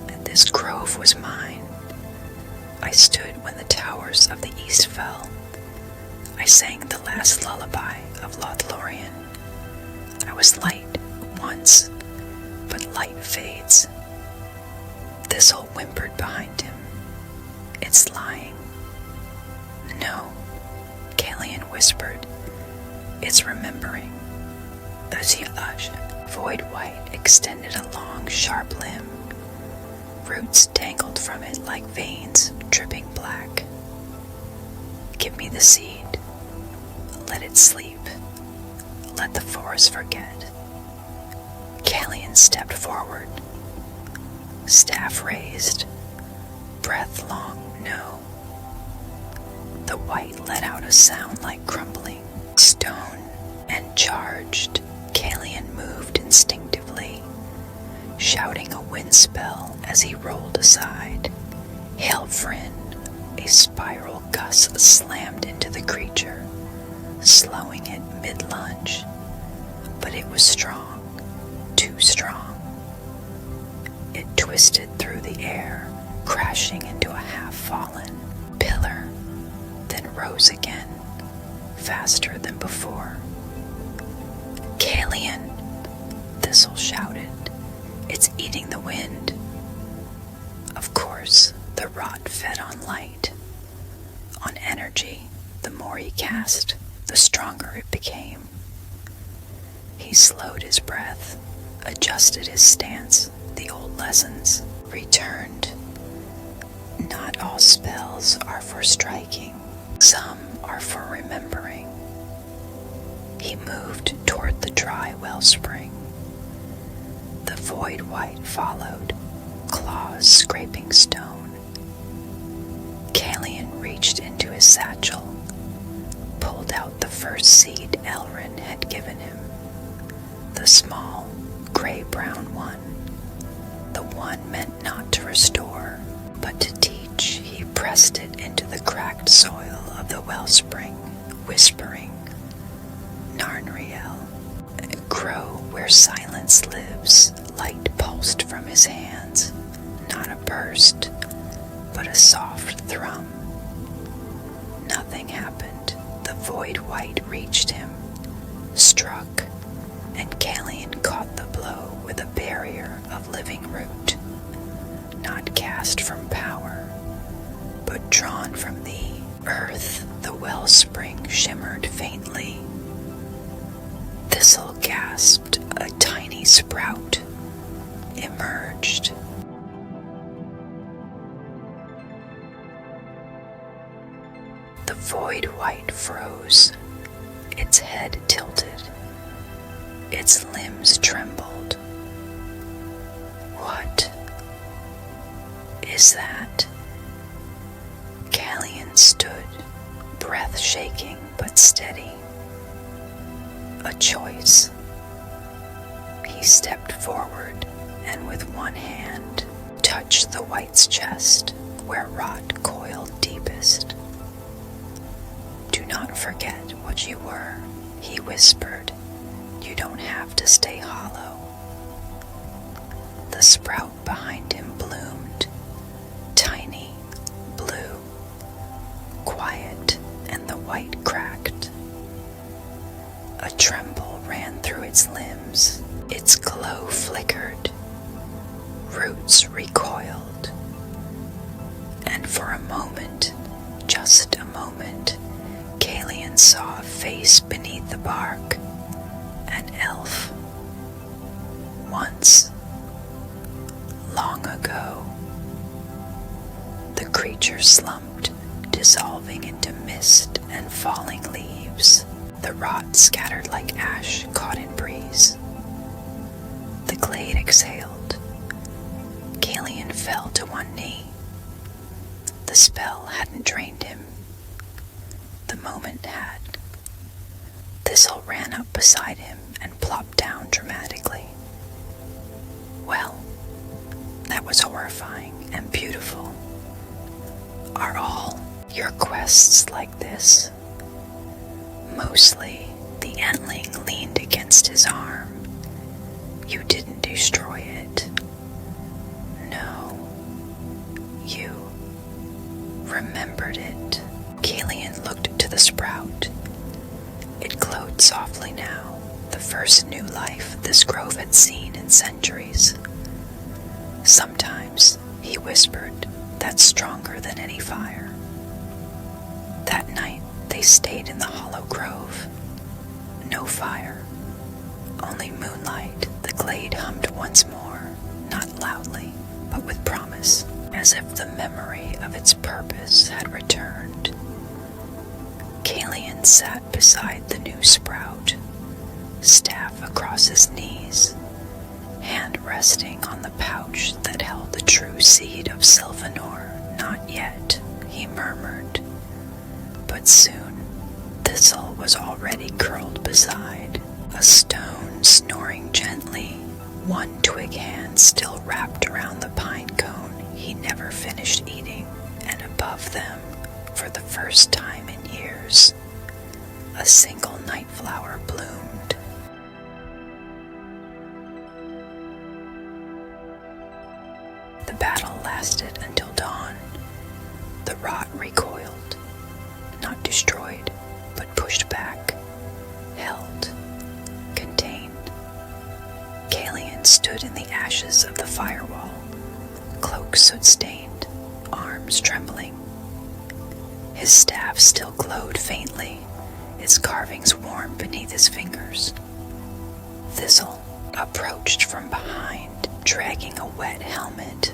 and this grove was mine. I stood when the towers of the east fell. I sang the last lullaby of Lothlorien. I was light once, but light fades. Thistle whimpered behind him. It's lying. No, Caelion whispered. It's remembering. As he ushed, Void White extended a long, sharp limb. Roots dangled from it like veins dripping black. Give me the seed. Let it sleep. Let the forest forget. Caelion stepped forward. Staff raised. Breath long, no. The white let out a sound like crumbling stone and charged. Caelion moved instinctively, shouting a wind spell as he rolled aside. Hailfrin, a spiral gust slammed into the creature, slowing it mid-lunge. But it was strong, too strong. It twisted through the air, crashing into a half-fallen pillar, then rose again, faster than before. Caelion, Thistle shouted. It's eating the wind. Of course, the rot fed on light, on energy. The more he cast, the stronger it became. He slowed his breath, adjusted his stance. The old lessons returned. Not all spells are for striking. Some are for remembering. He moved toward the dry wellspring. The Void White followed, claws scraping stone. Caelion reached into his satchel, pulled out the first seed Elrin had given him, the small, gray-brown one, the one meant not to restore, but to teach. He pressed it into the cracked soil of the wellspring, whispering, Narnriel, grow where silence lives. Light pulsed from his hands, not a burst, but a soft thrum. Nothing happened. The Void White reached him, struck, and Caelion caught the blow with a barrier of living root, not cast from power, but drawn from the earth. The wellspring shimmered faintly. Thistle gasped. A tiny sprout emerged. The Void White froze, its head tilted, its limbs trembled. What is that? Caelion stood, breath shaking but steady. A choice. He stepped forward and with one hand touched the white's chest where rot coiled deepest. Do not forget what you were, he whispered. You don't have to stay hollow. The sprout behind him bloomed, tiny, blue, quiet, and the white cracked. A tremble ran through its limbs. Its glow flickered. Roots recoiled. And for a moment, just a moment, Caelion saw a face beneath the bark. An elf. Once. Long ago. The creature slumped, dissolving into mist and falling leaves. The rot scattered like ash caught in breeze. The glade exhaled, fell to one knee. The spell hadn't drained him. The moment had. Thistle ran up beside him and plopped down dramatically. Well, that was horrifying and beautiful. Are all your quests like this? Mostly, the Entling leaned against his arm. You didn't destroy it. No. You remembered it. Caelion looked to the sprout. It glowed softly now, the first new life this grove had seen in centuries. Sometimes, he whispered, that's stronger than any fire. That night, they stayed in the hollow grove. No fire, only moonlight. The glade hummed once more, not loudly, but with promise, as if the memory of its purpose had returned. Caelion sat beside the new sprout, staff across his knees, hand resting on the pouch that held the true seed of Silvanor. Not yet, he murmured. But soon, Thistle was already curled beside, a stone snoring gently, one twig hand still wrapped around the pine cone he never finished eating, and above them, for the first time in years, a single night flower bloomed. The battle lasted until dawn. The rot recoiled, not destroyed, but pushed back, held, contained. Caelion stood in the ashes of the firewall, cloak soot-stained, arms trembling. His staff still glowed faintly, its carvings warm beneath his fingers. Thistle approached from behind, dragging a wet helmet.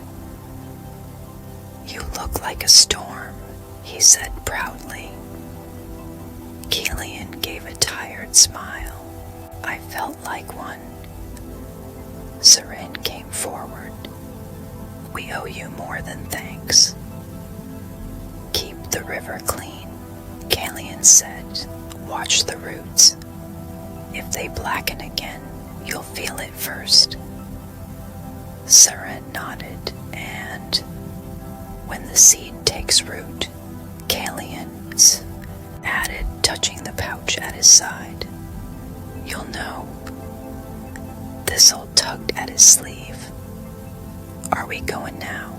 You look like a storm, he said proudly. Caelion gave a tired smile. I felt like one. Seren came forward. We owe you more than thanks. Keep the river clean, Caelion said. Watch the roots. If they blacken again, you'll feel it first. Seren nodded, and when the seed takes root, Caelion added, touching the pouch at his side, you'll know. Thistle tugged at his sleeve. Are we going now?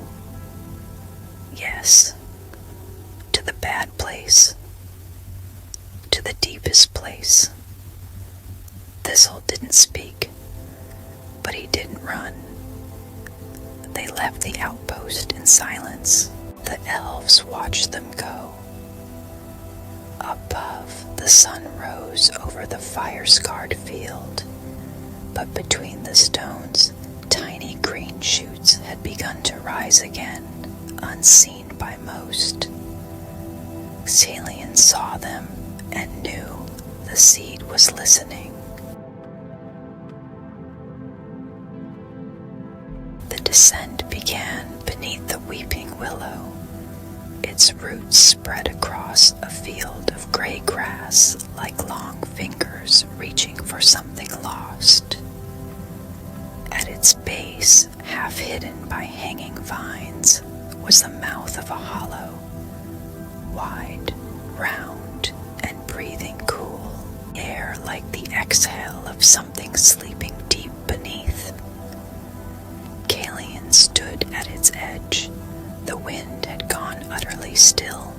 Yes. To the bad place. To the deepest place. Thistle didn't speak, but he didn't run. They left the outpost in silence. The elves watched them go. Above, the sun rose over the fire-scarred field, but between the stones, tiny green shoots had begun to rise again, unseen by most. Caelion saw them and knew the seed was listening. The descent began beneath the weeping willow. Its roots spread across a field of gray grass like long fingers reaching for something lost. At its base, half hidden by hanging vines, was the mouth of a hollow, wide, round, and breathing cool, air like the exhale of something sleeping deep beneath. Caelion stood at its edge. The wind had gone utterly still.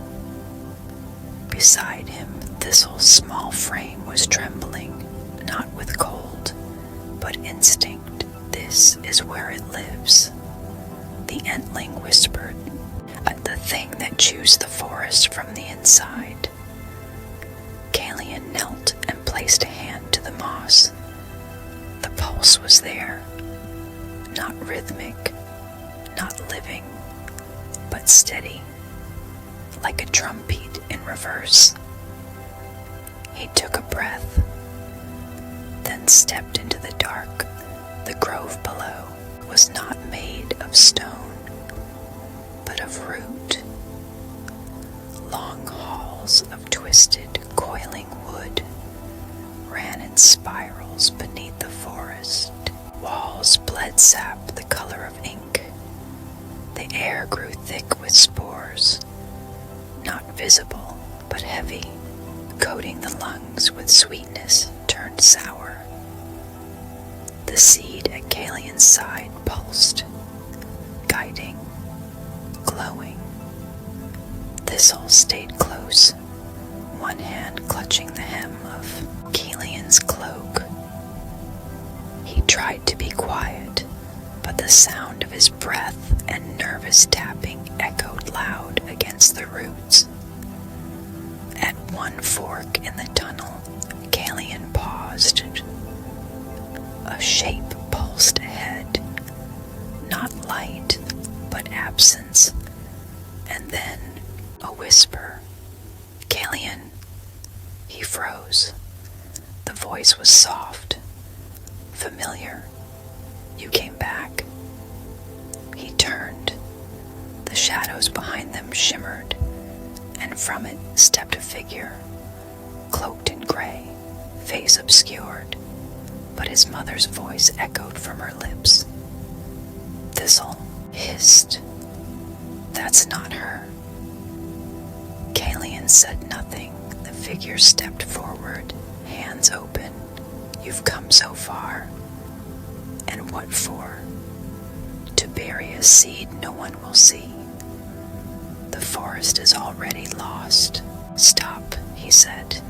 Beside him, Thistle's small frame was trembling, not with cold, but instinct. This is where it lives. The Entling whispered, the thing that chews the forest from the inside. Caelion knelt and placed a hand to the moss. The pulse was there, not rhythmic, not living, but steady, like a drum beat in reverse. He took a breath, then stepped into the dark. The grove below was not made of stone, but of root. Long halls of twisted, coiling wood ran in spirals beneath the forest. Walls bled sap the color of ink. The air grew thick with spores, not visible but heavy, coating the lungs with sweetness turned sour. The seed at Caelion's side pulsed, guiding, glowing. Thistle stayed close, one hand clutching the hem of Caelion's cloak. He tried to be quiet, but the sound of his breath and nervous tapping echoed loud against the roots. At one fork in the tunnel, Caelion paused. A shape pulsed ahead, not light, but absence, and then a whisper. "Caelion." He froze. The voice was soft, familiar. "You came back." He turned. The shadows behind them shimmered, and from it stepped a figure, cloaked in gray, face obscured, but his mother's voice echoed from her lips. Thistle hissed, "That's not her." Caelion said nothing. The figure stepped forward, hands open. "You've come so far. And what for? To bury a seed no one will see. The forest is already lost." "Stop," he said.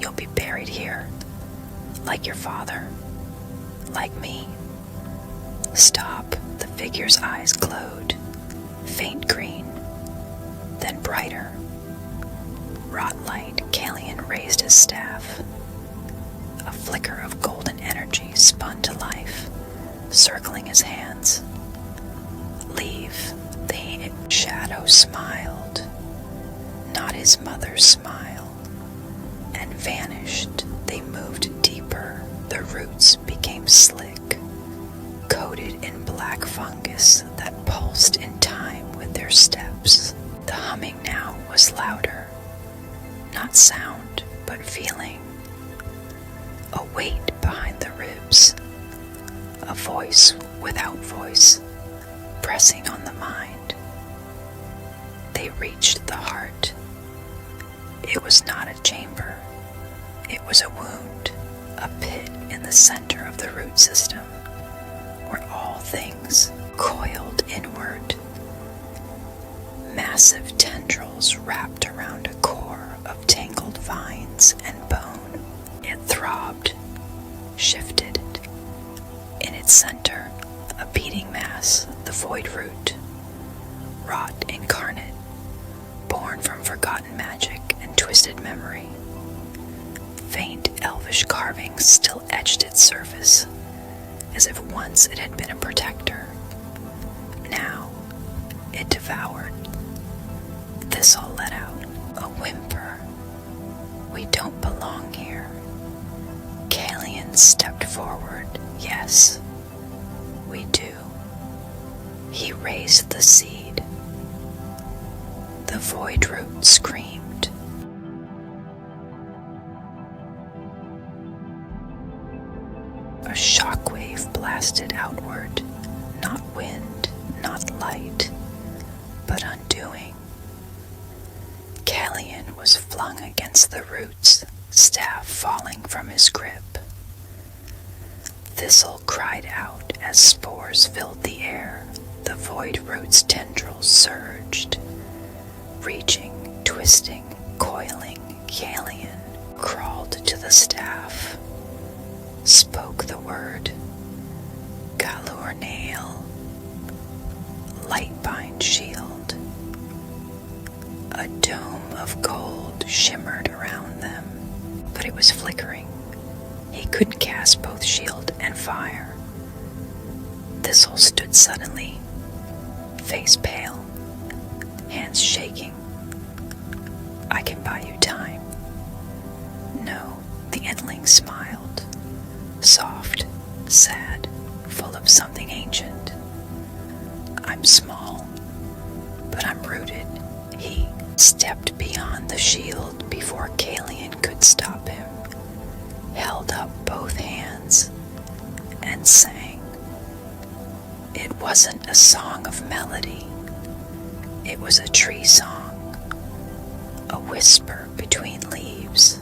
"You'll be buried here, like your father, like me." "Stop." The figure's eyes glowed, faint green, then brighter. Wrought light, Caelion raised his staff. A flicker of golden energy spun to life, circling his hands. "Leave." The shadow smiled, not his mother's smile, and vanished. They moved deeper. The roots became slick, coated in black fungus that pulsed in time with their steps. The humming now was louder, not sound, but feeling. A weight behind the ribs, a voice without voice, pressing on the mind. They reached the heart. It was not a chamber. It was a wound, a pit in the center of the root system, where all things coiled inward. Massive tendrils wrapped around a core of tangled vines and bone. It throbbed, shifted. In its center, a beating mass, the void root, wrought incarnate, born from forgotten magic and twisted memory. Faint elvish carvings still etched its surface, as if once it had been a protector. Now, it devoured. Thistle let out a whimper. "We don't belong here." Caelion stepped forward. "Yes, we do." He raised the seed. The void root screamed. A shockwave blasted outward, not wind, not light, but undoing. Caelion was flung against the roots, staff falling from his grip. Thistle cried out as spores filled the air. The void root's tendrils surged, reaching, twisting, coiling. Caelion crawled to the staff, spoke the word, Galurnail, lightbind shield. A dome of gold shimmered around them, but it was flickering. He couldn't cast both shield and fire. Thistle stood suddenly, face pale, hands shaking. "I can buy you time." "No," the Entling smiled, soft, sad, full of something ancient. "I'm small, but I'm rooted. He stepped beyond the shield before Caelion could stop him, held up both hands, and sang. It wasn't a song of melody. It was a tree song, a whisper between leaves,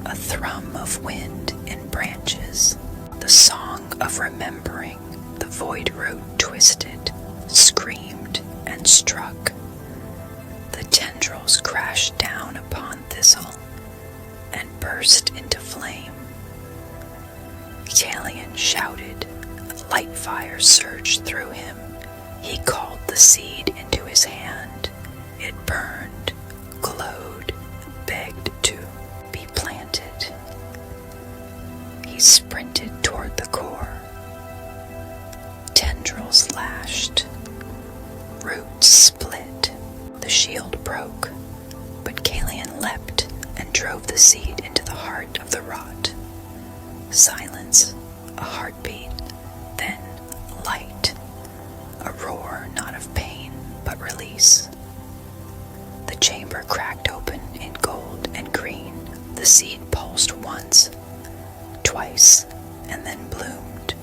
a thrum of wind in branches, the song of remembering. The void root twisted, screamed, and struck. The tendrils crashed down upon Thistle and burst into flame. Caelion shouted. Light fire surged through him. He called the seed into his hand. It burned, glowed, begged to be planted. He sprinted toward the core. Tendrils lashed. Roots split. The shield broke, but Caelion leapt and drove the seed into the heart of the rot. Silence, a heartbeat, then light, a roar not of pain but release. The chamber cracked open in gold and green. The seed pulsed once, twice, and then bloomed.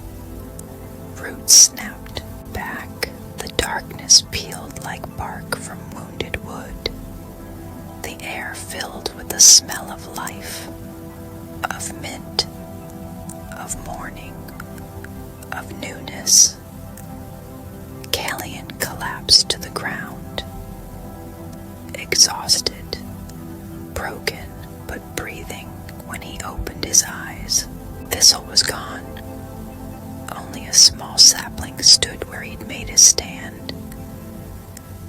Roots snapped back. The darkness peeled like bark from wounded wood. The air filled with the smell of life, of mint, of morning, of newness. Caelion collapsed to the ground, exhausted, broken, but breathing when he opened his eyes. Thistle was gone. Only a small sapling stood where he'd made his stand.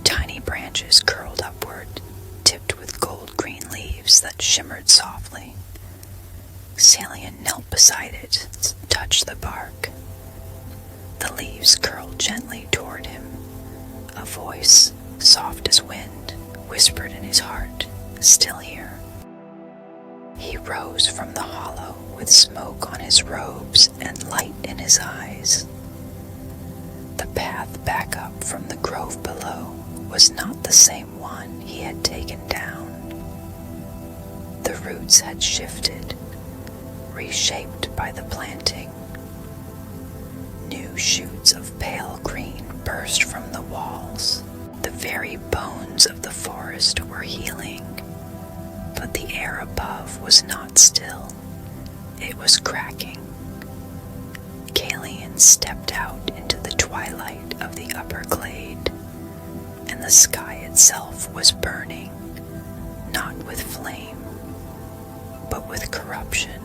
Tiny branches curled upward, tipped with gold-green leaves that shimmered softly. Caelion knelt beside it, touched the bark. The leaves curled gently toward him. A voice, soft as wind, whispered in his heart, "Still here." He rose from the hollow with smoke on his robes and light in his eyes. The path back up from the grove below was not the same one he had taken down. The roots had shifted, reshaped by the planting. New shoots of pale green burst from the walls. The very bones of the forest were healing, but the air above was not still. It was cracking. Caelion stepped out into the twilight of the upper glade, and the sky itself was burning, not with flame, but with corruption.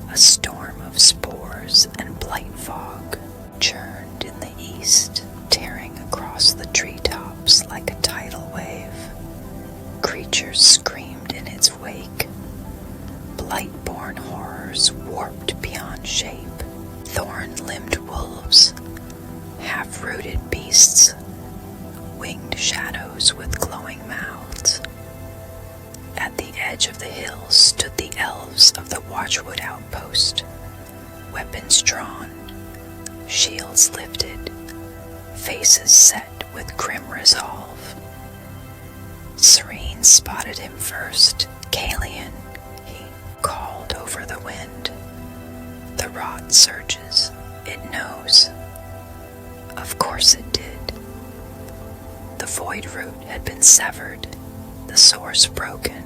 A storm of spores and blight fog churned in the east, tearing across the treetops like a tidal wave. Creatures screamed in its wake. Blight-born horrors warped beyond shape. Thorn-limbed wolves, half-rooted beasts, winged shadows with glowing mouths. At the edge of the hills stood the elves of the Watchwood outpost, weapons drawn, shields lifted, faces set with grim resolve. Serene spotted him first. "Caelion," he called over the wind. The rod surges. It knows. Of course it did. The void root had been severed, the source broken,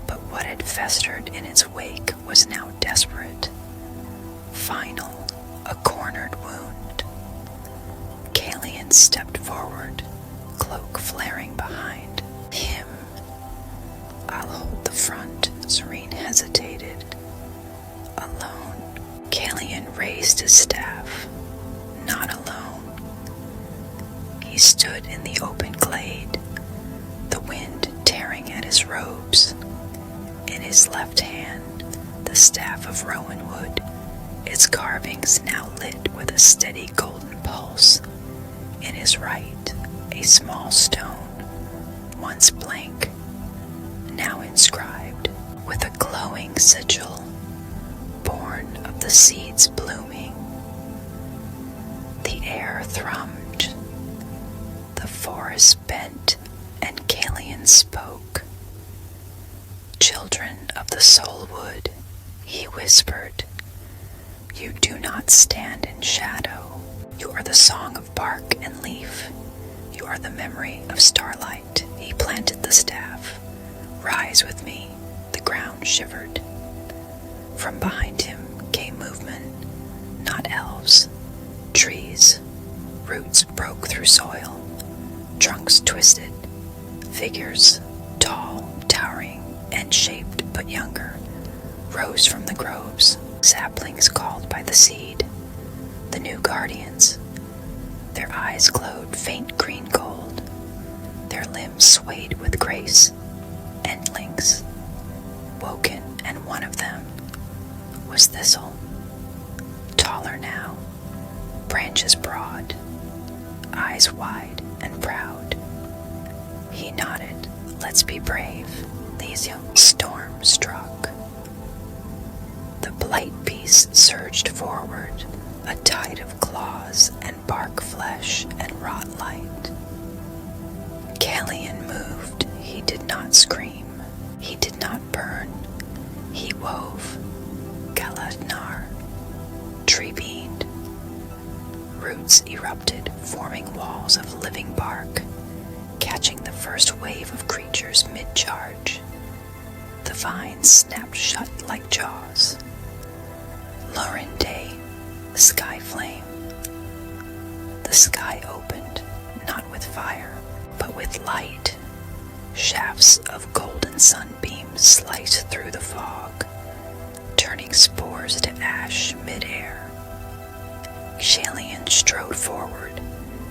but what had festered in its wake was now desperate, final, a cornered wound. Caelion stepped forward, cloak flaring behind him. "I'll hold the front," Serene hesitated. Alone. Caelion raised his staff. Not alone. He stood in the open glade, the wind tearing at his robes. In his left hand, the staff of rowan wood, its carvings now lit with a steady golden pulse. In his right, a small stone, once blank, now inscribed with a glowing sigil, born of the seeds blooming. The air thrummed. The forest bent, and Caelion spoke. "Children of the soul wood," he whispered, "you do not stand in shadow. You are the song of bark and leaf. You are the memory of starlight." He planted the staff. "Rise with me." The ground shivered. From behind him came movement, not elves, trees. Roots broke through soil. Trunks twisted. Figures, tall, towering, and shaped but younger, rose from the groves. Saplings called by the seed. The new guardians. Their eyes glowed faint green gold. Their limbs swayed with grace. Entlings. Woken, and one of them was Thistle. Taller now, branches broad, eyes wide and proud. He nodded. "Let's be brave." The storm struck. The blight beast surged forward, a tide of claws and bark flesh and wrought light. Caelion moved. He did not scream. He did not burn. He wove. Galadnar. Tree beamed. Roots erupted, forming walls of living bark, catching the first wave of creatures mid-charge. The vines snapped shut like jaws. Lorinde, sky flame. The sky opened, not with fire, but with light. Shafts of golden sunbeams sliced through the fog, turning spores to ash mid-air. Caelion strode forward,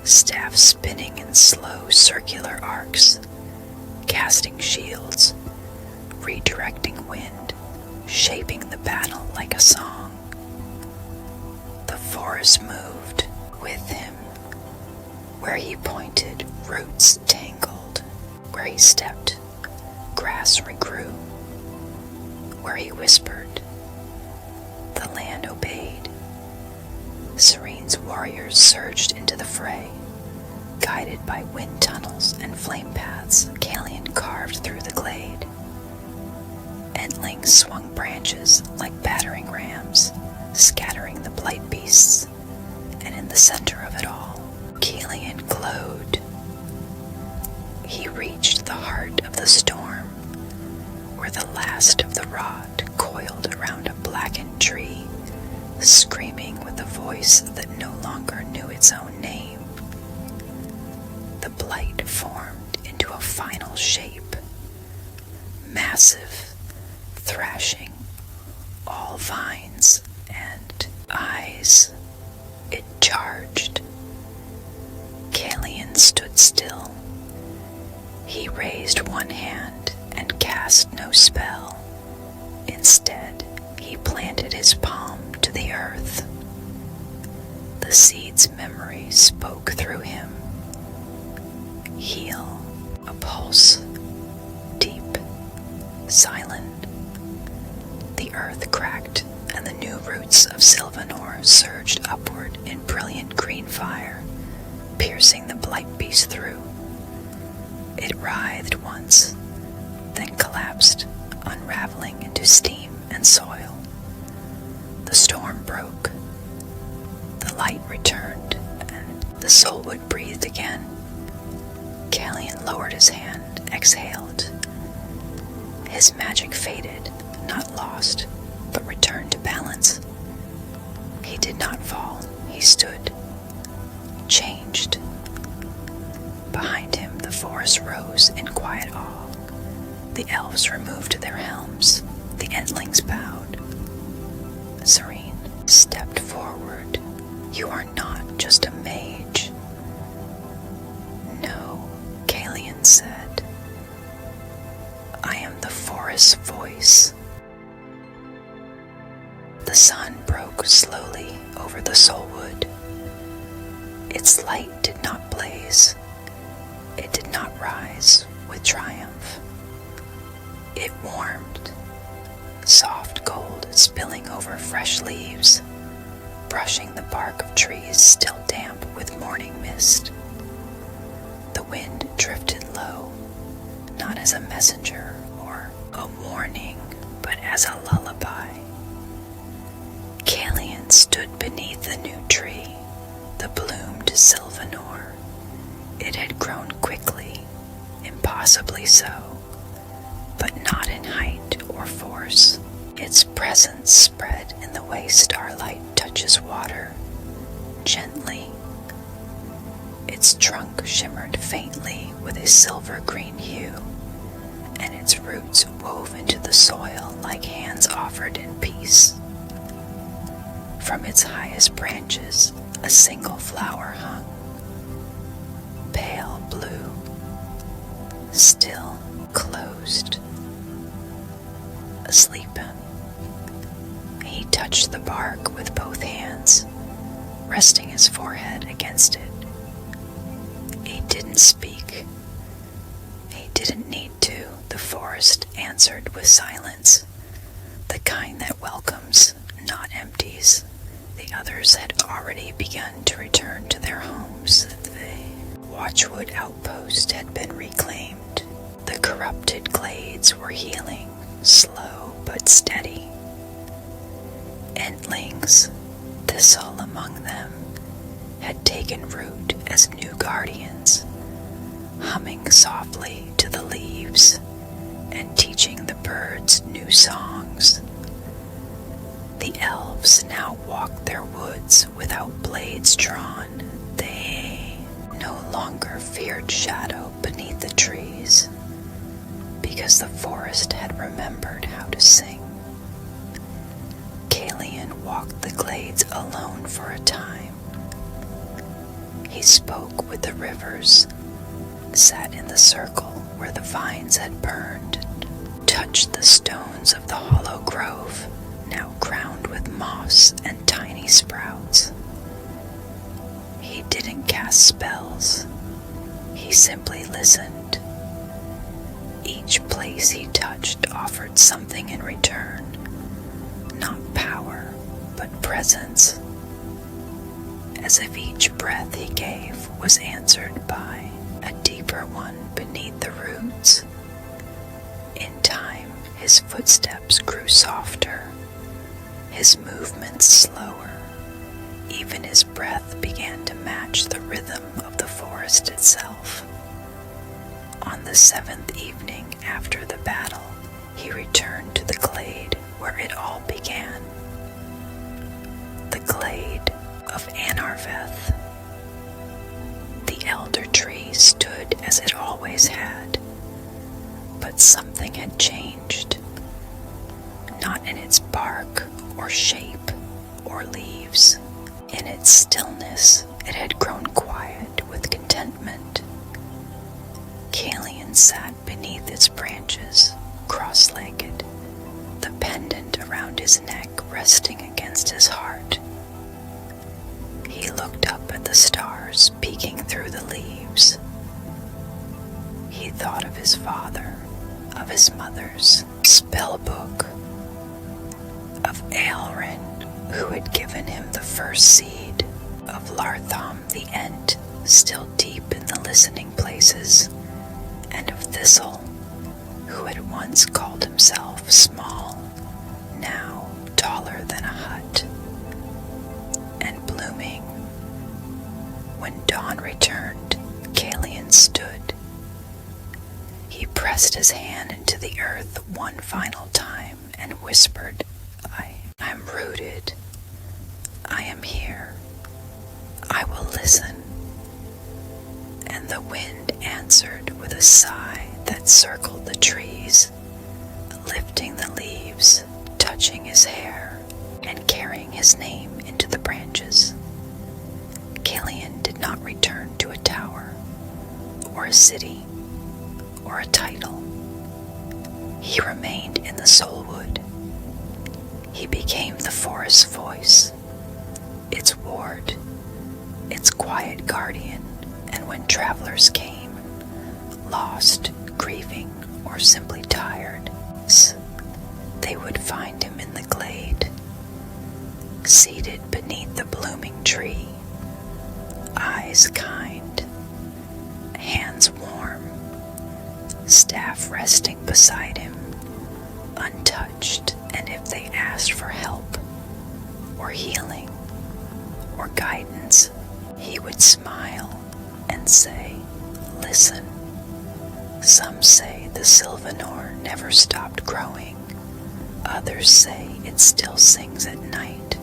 staff spinning in slow circular arcs, casting shields, redirecting wind, shaping the battle like a song. The forest moved with him. Where he pointed, roots tangled. Where he stepped, grass regrew. Where he whispered, the land obeyed. Serene's warriors surged into the fray, guided by wind tunnels and flame paths. Caelion carved through the glade. Entling swung branches like battering rams, scattering the blight beasts, and in the center of it all, Caelion glowed. He reached the heart of the storm, where the last of the rod coiled around a blackened tree, screaming with a voice that no longer knew its own name. The blight formed into a final shape, massive, thrashing, all vines and eyes. It charged. Caelion stood still. He raised one hand and cast no spell. Instead, he planted his palm to the earth. The seed's memory spoke through him. Heal, a pulse, deep, silent. The earth cracked, and the new roots of Silvanor surged upward in brilliant green fire, piercing the blight beast through. It writhed once, then collapsed, unraveling into steam and soil. The storm broke. The light returned, and the soulwood breathed again. Caelion lowered his hand, exhaled. His magic faded, not lost, but returned to balance. He did not fall. He stood, changed. Behind him, the forest rose in quiet awe. The elves removed their helms. The Entlings bowed. Serene stepped forward. "You are not just a mage." "No," Caelion said. "I am the forest's voice." The sun broke slowly over the soulwood. Its light did not blaze. It did not rise with triumph. It warmed, soft gold spilling over fresh leaves, brushing the bark of trees still damp with morning mist. The drifted low, not as a messenger or a warning, but as a lullaby. Caelion stood beneath the new tree, the bloomed Silvanor. It had grown quickly, impossibly so, but not in height or force. Its presence spread in the way starlight touches water, gently. Its trunk shimmered faintly with a silver-green hue, and its roots wove into the soil like hands offered in peace. From its highest branches, a single flower hung, pale blue, still closed, asleep. He touched the bark with both hands, resting his forehead against it. He didn't speak. He didn't need to. The forest answered with silence, the kind that welcomes, not empties. The others had already begun to return to their homes. The watchwood outpost had been reclaimed. The corrupted glades were healing, slow but steady. Entlings, thistle among them, had taken root as new guardians, humming softly to the leaves and teaching the birds new songs. The elves now walked their woods without blades drawn. They no longer feared shadow beneath the trees, because the forest had remembered how to sing. Caelion walked the glades alone for a time. He spoke with the rivers, sat in the circle where the vines had burned, touched the stones of the hollow grove, now crowned with moss and tiny sprouts. He didn't cast spells. He simply listened. Each place he touched offered something in return, not power, but presence, as if each breath he gave was answered by a deeper one beneath the roots. In time, his footsteps grew softer, his movements slower. Even his breath began to match the rhythm of the forest itself. On the 7th evening after the battle, he returned to the glade where it all began. The glade of Anarveth. The elder tree stood as it always had, but something had changed. Not in its bark or shape or leaves. In its stillness, it had grown quiet with contentment. Caelion sat beneath its branches, cross-legged, the pendant around his neck resting against his heart. He looked up at the stars peeking through the leaves. He thought of his father, of his mother's spellbook, of Aelrin, who had given him the first seed, of Lartham the Ent, still deep in the listening places, and of Thistle, who had once called himself small, now taller than a hut, and blooming. When dawn returned, Caelion stood. He pressed his hand into the earth one final time and whispered, I'm rooted. I am here. I will listen. And the wind answered with a sigh that circled the trees, lifting the leaves, touching his hair, and carrying his name into the branches. Caelion did not return to a tower, or a city, or a title. He remained in the Soulwood. He became the forest's voice, its ward, its quiet guardian, and when travelers came, lost, grieving, or simply tired, they would find him in the glade, seated beneath the blooming tree, eyes kind, hands warm, staff resting beside him, untouched, and if they asked for help, or healing, or guidance, he would smile and say, "Listen." Some say the Silvanor never stopped growing. Others say it still sings at night,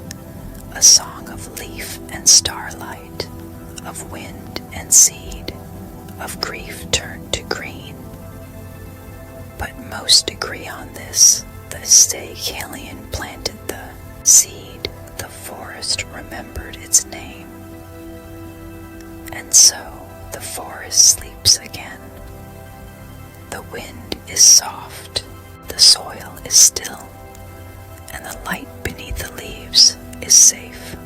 a song of leaf and starlight, of wind and seed, of grief turned to green. But most agree on this: the day Caelion planted the seed, the forest remembered its name. And so the forest sleeps again. The wind is soft, the soil is still, and the light beneath the leaves is safe.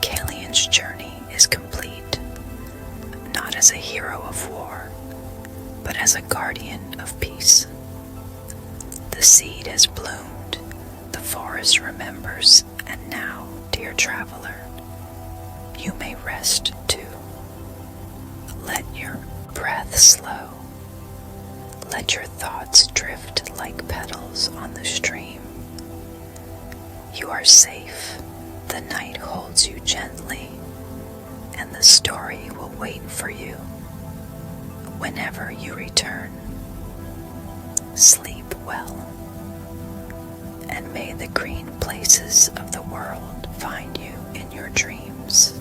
Caelion's journey is complete, not as a hero of war, but as a guardian of peace. The seed has bloomed, the forest remembers, and now, dear traveler, you may rest too. Let your breath slow. Let your thoughts drift like petals on the stream. You are safe. The night holds you gently, and the story will wait for you whenever you return. Sleep well, and may the green places of the world find you in your dreams.